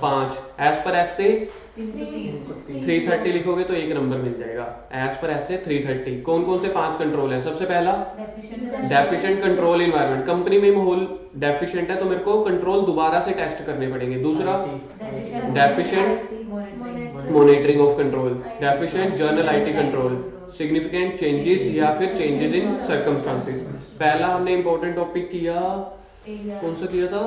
5। एज पर एस से 330 लिखोगे तो एक नंबर मिल जाएगा। एज पर एस से 330 कौन कौन से 5 कंट्रोल है। सबसे पहला डेफिशिएंट कंट्रोल एनवायरनमेंट, कंपनी में माहौल डेफिशिएंट है तो मेरे को कंट्रोल दोबारा से टेस्ट करने पड़ेंगे। दूसरा deficient monitoring of control, deficient journal IT control, significant changes या फिर चेंजेस इन सर्कमस्टांसेस। पहला हमने इंपॉर्टेंट टॉपिक किया, कौन सा किया था,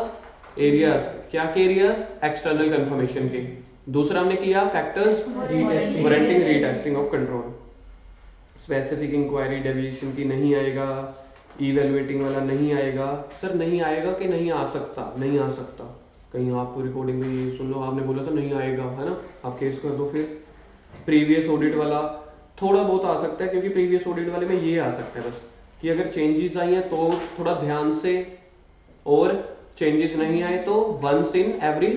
एरियाज। क्या के एरियाज, एक्सटर्नल कंफर्मेशन के। दूसरा हमने किया factors warranting retesting of control. Specific inquiry deviation की नहीं आएगा, इवैल्यूएटिंग वाला नहीं आएगा। सर नहीं आएगा कि नहीं आ सकता, नहीं आ सकता, कहीं आपको रिकॉर्डिंग में ये सुन लो आपने बोला था नहीं आएगा, है ना, आप केस कर दो। फिर प्रीवियस ऑडिट वाला थोड़ा बहुत आ सकता है, क्योंकि प्रीवियस ऑडिट वाले में ये आ सकता है बस कि अगर चेंजेस आई हैं तो थोड़ा ध्यान से, और चेंजेस नहीं आए तो once in every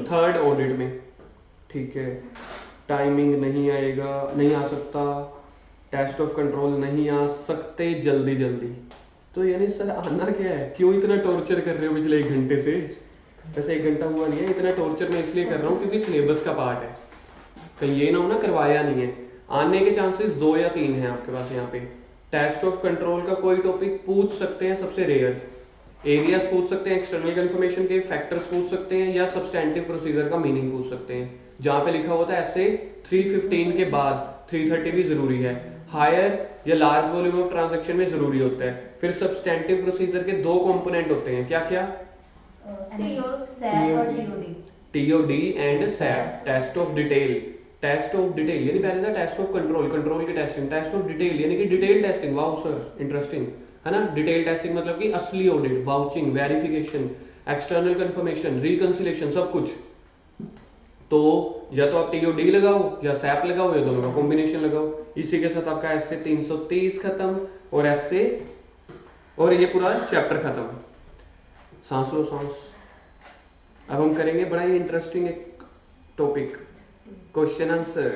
third audit में, ठीक है। टाइमिंग नहीं आएगा, नहीं आ सकता, टेस्ट ऑफ कंट्रोल नहीं आ सकते जल्दी जल्दी। तो यानी सर आना क्या है, क्यों इतना टॉर्चर कर रहे हो पिछले 1 घंटे से। वैसे 1 घंटा हुआ नहीं है, इतना टॉर्चर मैं इसलिए कर रहा हूँ क्योंकि सिलेबस का पार्ट है, कहीं ये ना हो ना करवाया नहीं है। आने के चांसेस 2 या 3 हैं आपके पास यहाँ पे। टेस्ट ऑफ कंट्रोल का कोई टॉपिक पूछ सकते हैं, सबसे रेयर। एरियाज पूछ सकते हैं, एक्सटर्नल कंफर्मेशन के फैक्टर्स पूछ सकते हैं, या सब्सटेंटिव प्रोसीजर का मीनिंग पूछ सकते हैं। जहां पे लिखा होता है ऐसे 315 के बाद 330 भी जरूरी है। हायर या लार्ज वॉल्यूम ऑफ ट्रांजैक्शन में जरूरी होता है। फिर सब्सटेंटिव प्रोसीजर के 2 कंपोनेंट होते हैं, क्या क्या, TOD and SAP, test of detail. Test of detail यानी पहले था टेस्ट ऑफ कंट्रोल, कंट्रोल की टेस्टिंग, टेस्ट ऑफ डिटेल यानी कि detail testing. Wow sir interesting है ना। डिटेल टेस्टिंग मतलब कि असली audit, vouching, verification, external confirmation, reconciliation, सब कुछ। तो या तो आप टीओडी लगाओ या सैप लगाओ या दोनों का कॉम्बिनेशन लगाओ। इसी के साथ आपका एस से 330 खत्म, और एस से, और ये पूरा चैप्टर खत्म। सांस लो सांस। अब हम करेंगे बड़ा ही इंटरेस्टिंग एक टॉपिक, क्वेश्चन आंसर।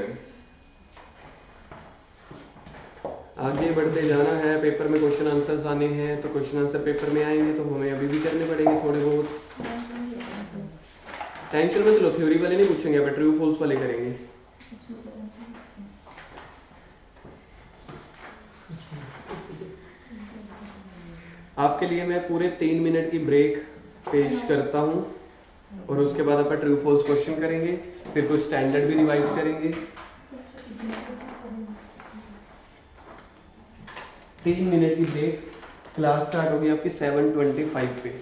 आगे बढ़ते जाना है, पेपर में क्वेश्चन आंसर्स आने हैं, तो क्वेश्चन आंसर पेपर में आएंगे तो हमें अभी भी करने पड़ेंगे थोड़े बहुत। टेंशन मत लो, थ्योरी वाले नहीं पूछेंगे, अब ट्रू फॉल्स वाले करेंगे। आपके लिए मैं पूरे 3 मिनट की ब्रेक पेश करता हूं, और उसके बाद आप ट्रू फॉल्स क्वेश्चन करेंगे, फिर कुछ स्टैंडर्ड भी रिवाइज करेंगे। 3 मिनट की ब्रेक। क्लास स्टार्ट होगी आपकी 7:25 पे।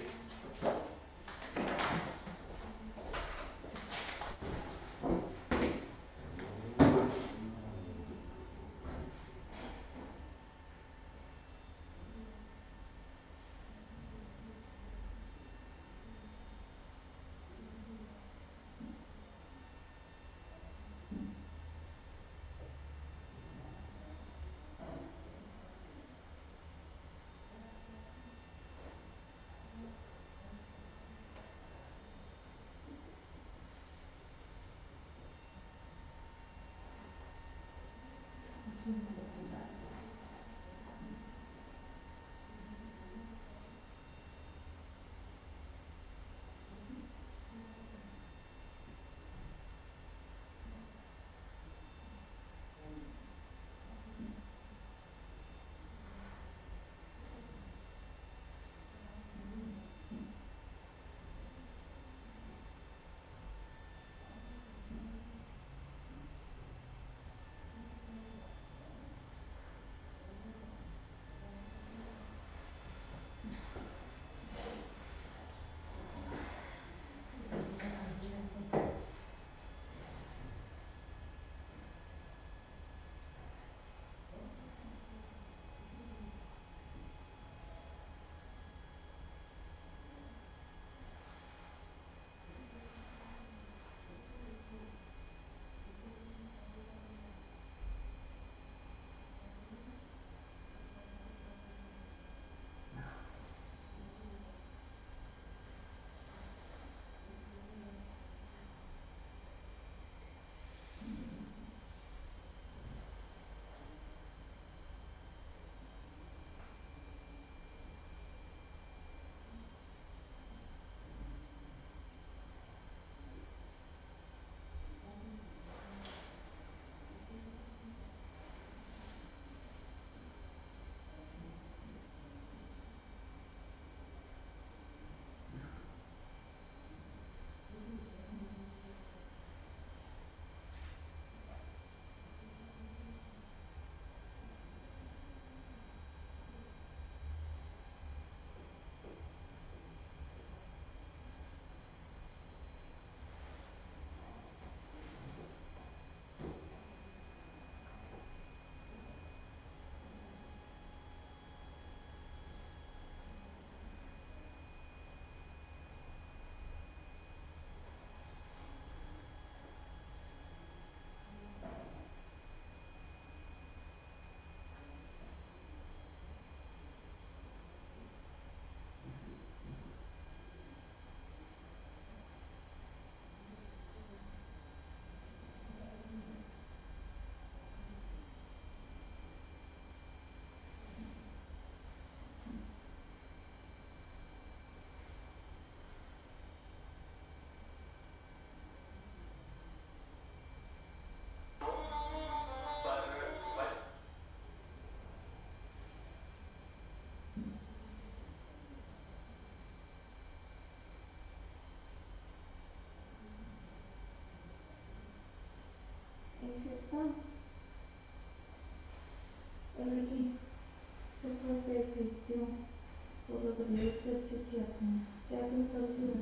अच्छी अच्छी आती हैं, चेकिंग करूँगी मैं।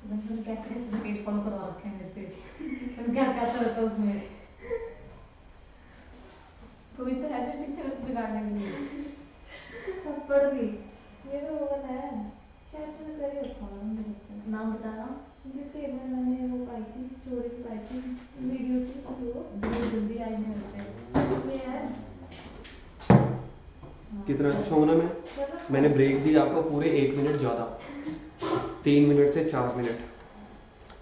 तुम कैसे कैसे पेज फॉलो करवा रखे हैं वैसे तुम क्या क्या करते हो उसमें कोई तो है जो पिक्चर बिगाड़ने के लिए थप्पड़ भी ये तो वो वाला है, शायद मैंने कर ही रखा होगा मुझे लगता है। नाम बताना जिसके एक बार मैंने वो पाई थी, स्टोरी पाई थी वीडियो से, वो जल्दी जल्दी आई नहीं होते ये है। कितना अच्छा हूँ ना मैं। मैंने ब्रेक दी आपको पूरे 1 मिनट ज़्यादा, 3 मिनट से 4 मिनट।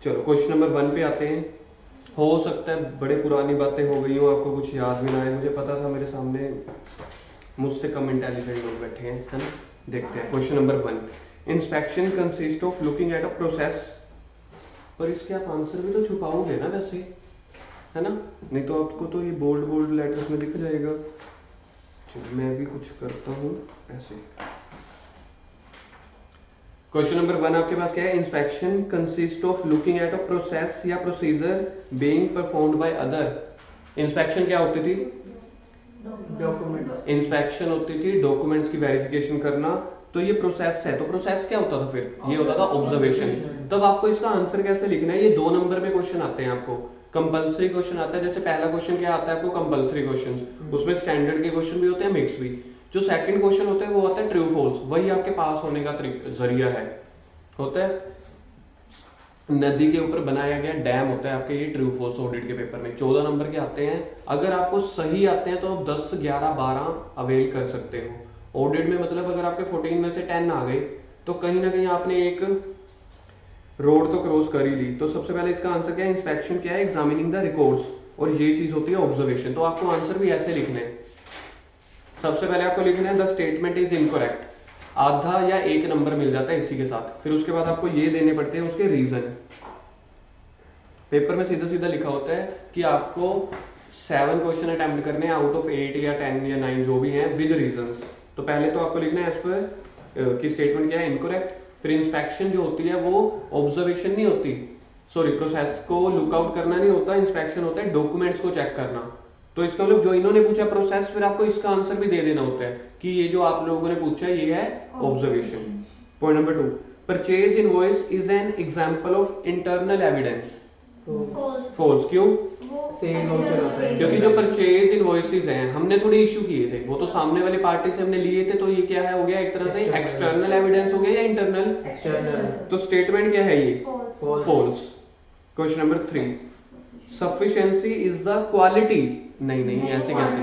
चलो क्वेश्चन नंबर 1 पे आते हैं। हो सकता है बड़े पुरानी बातें हो गई हो, आपको कुछ याद भी ना आए, मुझे पता था मेरे सामने मुझसे कम इंटेलिजेंट लोग बैठे हैं, है ना। देखते हैं question number 1। Inspection consist of looking at a process. और इसके आप आंसर भी तो छुपाओगे ना वैसे, है ना, नहीं तो आपको तो ये बोल्ड बोल्ड लेटर्स में दिख जाएगा। चलो मैं भी कुछ करता हूँ ऐसे। क्वेश्चन नंबर 1 आपके पास क्या है? Inspection consist of looking at a process या procedure being performed by other. Inspection क्या होती थी? डॉक्यूमेंट। इंस्पेक्शन होती थी डॉक्यूमेंट्स की वेरिफिकेशन करना। तो ये प्रोसेस है, तो प्रोसेस क्या होता था फिर? ये होता था ऑब्जर्वेशन। तब आपको इसका आंसर कैसे लिखना है? ये 2 नंबर में क्वेश्चन आते हैं आपको, कंपलसरी क्वेश्चन आता है। जैसे पहला क्वेश्चन क्या आता है आपको? कंपलसरी क्वेश्चन, उसमें स्टैंडर्ड के क्वेश्चन भी होते हैं, मिक्स भी। जो सेकंड क्वेश्चन होता है वो होता है ट्रू फॉल्स, वही आपके पास होने का जरिया है। होता है नदी के ऊपर बनाया गया डैम होता है आपके, ये ट्रू फॉल्स ऑडिट के पेपर में 14 नंबर के आते हैं। अगर आपको सही आते हैं तो आप 10, 11, 12 अवेल कर सकते हो ऑडिट में। मतलब अगर आपके 14 में से 10 आ गए तो कहीं ना कहीं आपने एक रोड तो क्रॉस कर ही ली। तो सबसे पहले इसका आंसर क्या है? इंस्पेक्शन क्या है? एग्जामिनिंग द रिकॉर्ड्स, और ये चीज होती है ऑब्जर्वेशन। तो आपको आंसर भी ऐसे लिखने हैं। सबसे पहले आपको लिखना है द स्टेटमेंट इज इनकरेक्ट, आधा या 1 नंबर मिल जाता है इसी के साथ। फिर उसके बाद आपको ये देने पड़ते हैं उसके रीजन। पेपर में सीधा सीधा लिखा होता है कि आपको 7 क्वेश्चन अटेम्प्ट करने हैं आउट ऑफ 8 या 10 या 9 जो भी हैं विद रीजंस। तो पहले तो आपको लिखना है एज पर कि स्टेटमेंट क्या है? इनकरेक्ट। फिर इंस्पेक्शन जो होती है वो ऑब्जर्वेशन नहीं होती, सॉरी प्रोसेस को लुकआउट करना नहीं होता, इंस्पेक्शन होता है डॉक्यूमेंट्स को चेक करना। तो इसका मतलब जो इन्होंने पूछा प्रोसेस, फिर आपको इसका आंसर भी दे देना होता है कि ये जो आप लोगों ने पूछा है ये है observation. Point number 2, purchase invoice is an example of internal evidence. False. क्यों? सेम वाउचर होता है। क्योंकि जो परचेज इनवॉइसेस हैं हमने थोड़े इशू किए थे, वो तो सामने वाले पार्टी से हमने लिए थे। तो ये क्या है? हो गया एक तरह से एक्सटर्नल एविडेंस हो गया या इंटरनल? एक्सटर्नल। तो स्टेटमेंट क्या है? ये False. False. Question number 3, sufficiency is the quality. नहीं ऐसे कैसे?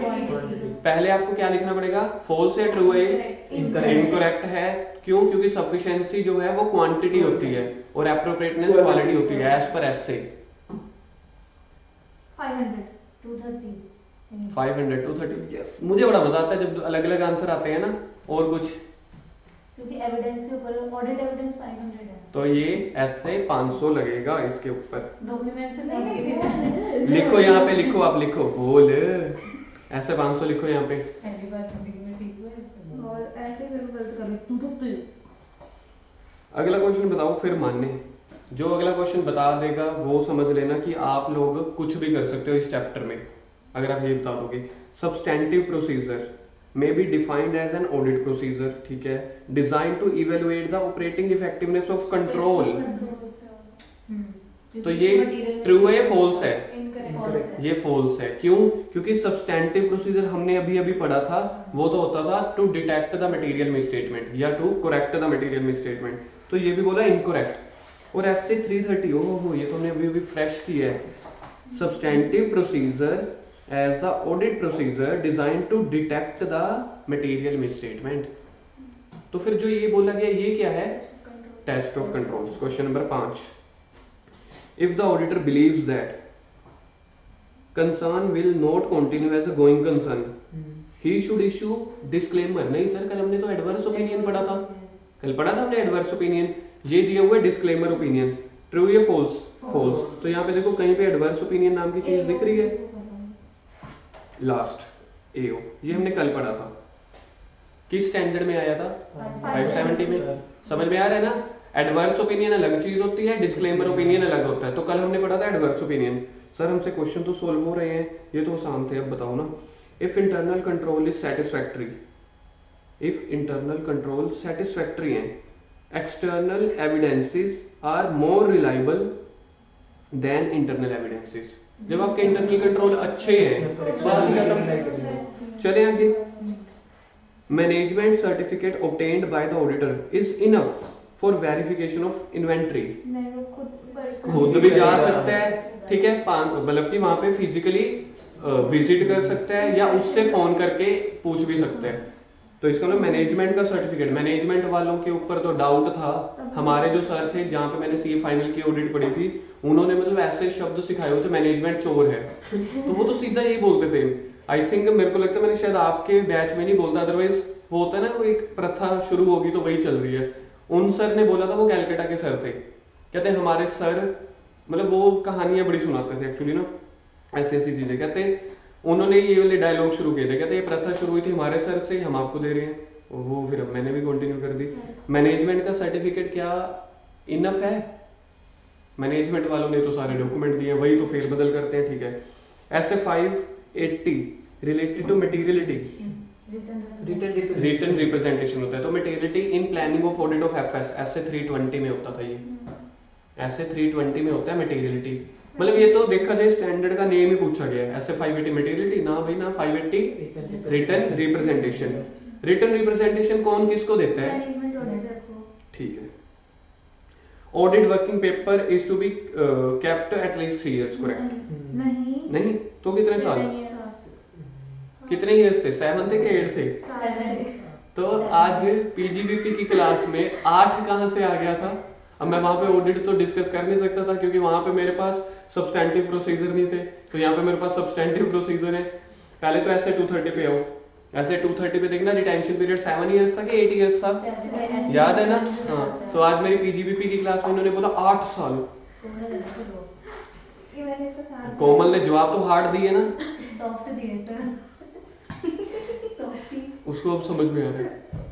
पहले आपको क्या लिखना पड़ेगा? फॉल्स या ट्रू है? इनकरेक्ट है। क्यों? क्योंकि सफिशिएंसी जो है वो क्वांटिटी होती है और एप्रोप्रिएटनेस क्वालिटी होती है एज पर एस से। 500 230 500 230। यस, मुझे बड़ा मजा आता है जब अलग अलग आंसर आते हैं ना। और कुछ? क्योंकि एविडेंस के ऊपर ऑडिट एविडेंस 500 है तो ये एस से 500 लगेगा इसके ऊपर। डॉक्यूमेंट से नहीं लिखो यहाँ पे, लिखो आप, लिखो बोल ऐसे 500 लिखो यहाँ पे। पहली बार जिंदगी में ठीक हुआ है इसको। और ऐसे फिर मैं गलत कर रही हूँ। अगला क्वेश्चन बताओ फिर मानने। जो अगला क्वेश्चन बता देगा वो समझ लेना कि आप लोग कुछ भी कर सकते हो इस चैप्टर में अगर आप ये बता दोगे। Substantive procedure may be defined as an audit procedure, ठीक है, designed to evaluate the operating effectiveness of control। तो ये ट्रू है या फॉल्स है? इनकरेक्ट ये फॉल्स है। क्यों? क्योंकि सब्सटेंटिव प्रोसीजर हमने अभी अभी पढ़ा था, वो तो होता था to detect the material misstatement या to correct the material misstatement. तो ये भी बोला इनकरेक्ट। और ऐसे 330 हो ये तो हमने अभी अभी फ्रेश किया है। Substantive procedure as the audit procedure designed to detect the material misstatement। तो फिर जो ये बोला गया ये क्या है? Test of controls. Question number 5, if the auditor believes that concern will not continue as a going concern he should issue disclaimer। नहीं सर, कल हमने तो एडवर्स ओपिनियन पढ़ा था, कल पढ़ा था हमने एडवर्स ओपिनियन। ये दिया हुआ है डिस्क्लेमर ओपिनियन। ट्रू या फॉल्स? फॉल्स। तो यहाँ पे देखो कहीं पे एडवर्स ओपिनियन नाम की चीज दिख रही है? लास्ट एओ, ये हमने कल पढ़ा था। किस स्टैंडर्ड में आया था? 570 में। समझ में आ रहा है ना? एडवर्स ओपिनियन अलग चीज होती है, डिस्क्लेमर ओपिनियन अलग होता है। तो कल हमने पढ़ा था एडवर्स ओपिनियन। सर हमसे क्वेश्चन तो सोल्व हो रहे हैं, ये तो आसान थे, अब बताओ ना। If internal control is satisfactory, if internal control satisfactory हैं, external evidences are more reliable than internal evidences. जब आपके इंटरनल कंट्रोल अच्छे हैं, बात ही खत्म। चले आगे। Management certificate obtained by the auditor is enough for verification of inventory। नहीं, वो खुद भी जा सकता है, ठीक है, मतलब कि वहां पे फिजिकली विजिट कर सकता है या उससे फोन करके पूछ भी सकता है। तो इसका मतलब मैनेजमेंट का सर्टिफिकेट, मैनेजमेंट वालों के ऊपर तो डाउट था। हमारे जो सर थे जहाँ पे मैंने सीए फाइनल की ऑडिट पढ़ी थी, उन्होंने मतलब ऐसे शब्द सिखाए हुए थे, मैनेजमेंट चोर है। तो वो तो सीधा यही बोलते थे। आई थिंक मेरे को लगता है मैंने शायद आपके बैच में नहीं बोलता, अदरवाइज वो होता है ना, वो एक प्रथा शुरू होगी तो वही चल रही है। उन सर ने बोला था, वो कैलकाटा के सर थे, कहते हमारे सर मतलब वो कहानियां बड़ी सुनाते थे एक्चुअली ना, ऐसी ऐसी चीजें। कहते उन्होंने ये वाले डायलॉग शुरू किए थे, कहते ये प्रथा शुरू हुई थी हमारे सर से, हम आपको दे रहे हैं। वो फिर मैंने भी कंटिन्यू कर दी। मैनेजमेंट का सर्टिफिकेट क्या इनफ है? मैनेजमेंट वालों ने तो सारे डॉक्यूमेंट दिए, वही तो फेरबदल करते हैं, ठीक है। SA 580 related to materiality, written representation होता है। तो materiality in planning of audit of FS, SA 320 में होता था ये, ऐसे 320 में होता है मटेरियलिटी। मतलब ये तो देखा जाए स्टैंडर्ड का नेम ही पूछा गया है, ऐसे 580 मटेरियलिटी ना भाई ना, 580 रिटन रिप्रेजेंटेशन। रिटन रिप्रेजेंटेशन कौन किसको देता है? मैनेजमेंट ऑडिटर को। ठीक है। Audit working paper is to be kept at least 3 years, correct? नहीं नहीं तो कितने साल? कितने ईयर्स थे? 7 थे कि 8 थे? तो आज पीजीबीपी की क्लास में 8 कहां से आ गया था? अब मैं वहां पे ऑडिट तो डिस्कस कर नहीं सकता था, क्योंकि वहां पे मेरे पास सब्सटेंटिव प्रोसीजर नहीं थे। तो यहाँ पे मेरे पास सब्सटेंटिव प्रोसीजर है। पहले तो ऐसे 230 पे आओ, ऐसे 230 पे देखना रिटेंशन पीरियड 7 इयर्स था कि 8 इयर्स था, याद है ना? हाँ, तो आज मेरी पीजीबीपी की क्लास में उन्होंने बोला 8 साल। कोमल ने जवाब तो हार्ड दिए ना, सॉफ्ट दिए थे। उसको अब समझ में आ रहा है।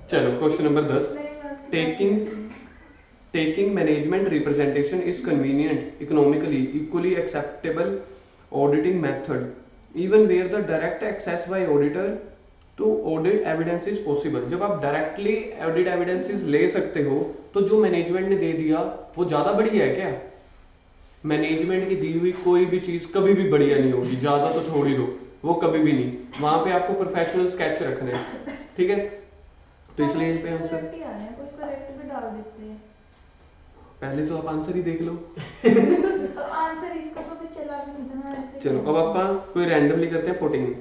चलो question number 10। Taking management representation is convenient, economically, equally acceptable auditing method, even where the direct access by auditor to audit evidence is possible। जब आप डायरेक्टली ऑडिट एविडेंसेस ले सकते हो, तो जो मैनेजमेंट ने दे दिया वो ज्यादा बढ़िया है क्या? मैनेजमेंट की दी हुई कोई भी चीज कभी भी बढ़िया नहीं होगी, ज्यादा तो छोड़ ही दो, वो कभी भी नहीं। वहां पे आपको प्रोफेशनल स्केच रखने हैं, ठीक है? तो इसलिए इन पे आंसर कोई करेक्ट भी डाल देते हैं। पहले तो आप आंसर ही देख लो। आंसर इसका तो भी चला भी नहीं था ऐसे। चलो अब आप कोई रैंडमली करते हैं। 14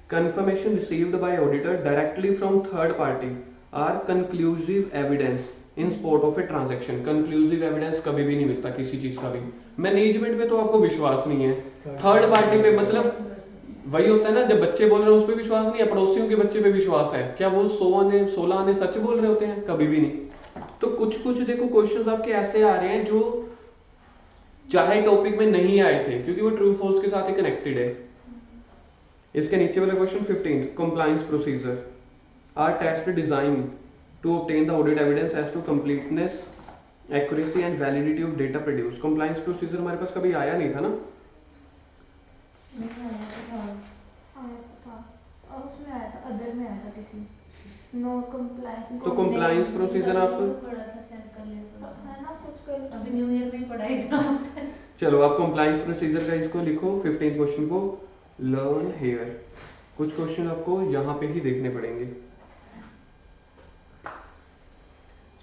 confirmation received by auditor directly from third party are conclusive evidence in support of a transaction. Conclusive evidence कभी भी नहीं मिलता किसी चीज का भी। मैनेजमेंट पे तो आपको विश्वास नहीं है, थर्ड पार्टी पे मतलब वही होता है ना, जब बच्चे बोल रहे हैं उस पर विश्वास नहीं है, पड़ोसियों के बच्चे पे विश्वास है क्या? वो 16 आने सच बोल रहे होते हैं? कभी भी नहीं। तो कुछ कुछ देखो क्वेश्चंस आपके ऐसे आ रहे हैं जो चाहे टॉपिक में नहीं आए थे, क्योंकि वो ट्रू फॉल्स के साथ ही कनेक्टेड है। इसके नीचे वाला question 15 compliance procedure are test design to obtain the audit evidence as to completeness, accuracy and validity of data produce. Compliance procedure हमारे पास कभी आया नहीं था ना? उसमें आया था, अदर में आया था किसी नो कंप्लायंस। तो कंप्लायंस प्रोसीजर आप पढ़ा था शायद, कर लेते है ना कुछ कर अभी न्यू ईयर में पढ़ाई था। चलो आप कंप्लायंस प्रोसीजर का इसको लिखो 15 क्वेश्चन को लर्न हियर। कुछ क्वेश्चन आपको यहाँ पे ही देखने पड़ेंगे।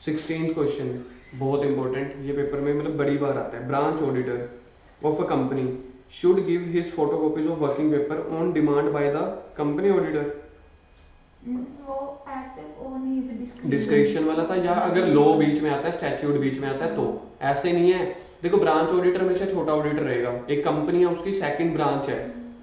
16 क्वेश्चन बहुत इंपॉर्टेंट, ये पेपर में मतलब बड़ी बार आता है। Branch auditor of a company should give his photocopies of working paper on demand by the company auditor। वो एक्टिव ऑन हिज डिस्क्रिप्शन वाला था, या अगर लॉ बीच में आता है, स्टैट्यूट बीच में आता है, तो ऐसे नहीं है। देखो ब्रांच ऑडिटर हमेशा छोटा ऑडिटर रहेगा। एक कंपनी है, उसकी सेकंड ब्रांच है,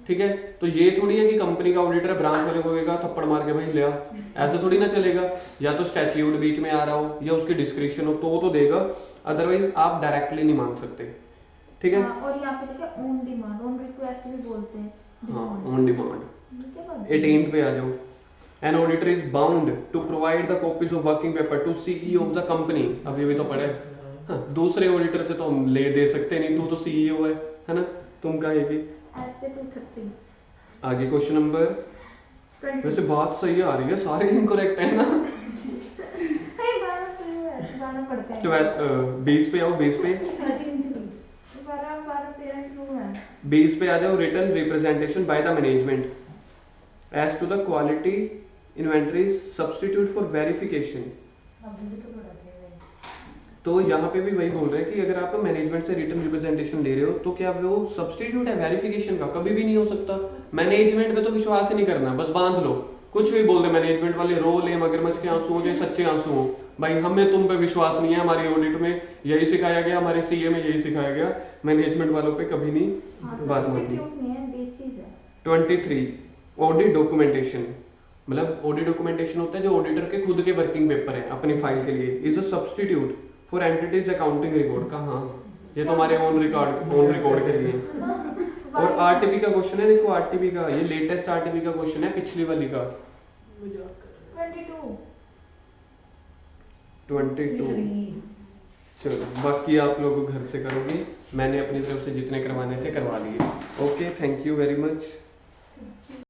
ठीक है? तो ये थोड़ी है कि कंपनी का ऑडिटर ब्रांच वाले को कहेगा थप्पड़ मार के भाई ले आ, ऐसे थोड़ी ना चलेगा। या तो स्टैट्यूट बीच में आ रहा हो या उसकी डिस्क्रिप्शन हो तो वो तो देगा, अदरवाइज आप डायरेक्टली नहीं मांग सकते, ठीक है? और यहाँ पे देखिए ऑन डिमांड, ऑन रिक्वेस्ट भी बोलते हैं। हाँ, ऑन डिमांड। 18 पे आ जाओ। An auditor is bound to provide the copies of working paper to CEO of the company. अब ये भी तो पढ़े। हाँ, दूसरे ऑडिटर से तो हम ले दे सकते नहीं, तू तो सीईओ है ना? तुम कहेगी ऐसे 230। आगे क्वेश्चन नंबर, वैसे बात सही आ रही है, सारे इनकरेक्ट है ना? बनाना पड़ता है। 20 पे आओ, 20 पे 12 12 13 क्यों है? 20 पे आ जाओ। Return representation by the management as to the quality inventory substitute for verification. अभी भी तो पढ़ाते हैं। तो यहाँ पे भी वही बोल रहे हैं कि अगर आप मैनेजमेंट से रिटर्न रिप्रेजेंटेशन ले रहे हो तो क्या वो सब्स्टिट्यूट है वेरिफिकेशन का? कभी भी नहीं हो सकता। मैनेजमेंट पे तो विश्वास ही नहीं करना, बस बांध लो। कुछ भी बोल दे मैनेजमेंट वाले, रो ले मगरमच्छ के आंसू हो चाहे सच्चे आंसू हो, भाई हमें तुम पे विश्वास नहीं है। हमारी ऑडिट में यही सिखाया गया, हमारे सीए में यही सिखाया गया, मैनेजमेंट वालों पे कभी नहीं बात मत दी। सब्स्टिट्यूट नहीं है, बेसिस है। 23 ऑडिट डॉक्यूमेंटेशन, मतलब ऑडिट डॉक्यूमेंटेशन होता है जो ऑडिटर के खुद के वर्किंग पेपर है अपनी फाइल के लिए, is a substitute for entities accounting record का। हाँ, ये तो हमारे ऑन रिकॉर्ड के लिए। और आरटीपी का क्वेश्चन है, देखो आरटीपी का, ये लेटेस्ट आरटीपी का क्वेश्चन है पिछली वाली का। 22 चलो, बाकी आप लोग घर से करोगे, मैंने अपनी तरफ से जितने करवाने थे करवा लिए। Okay, thank you very much.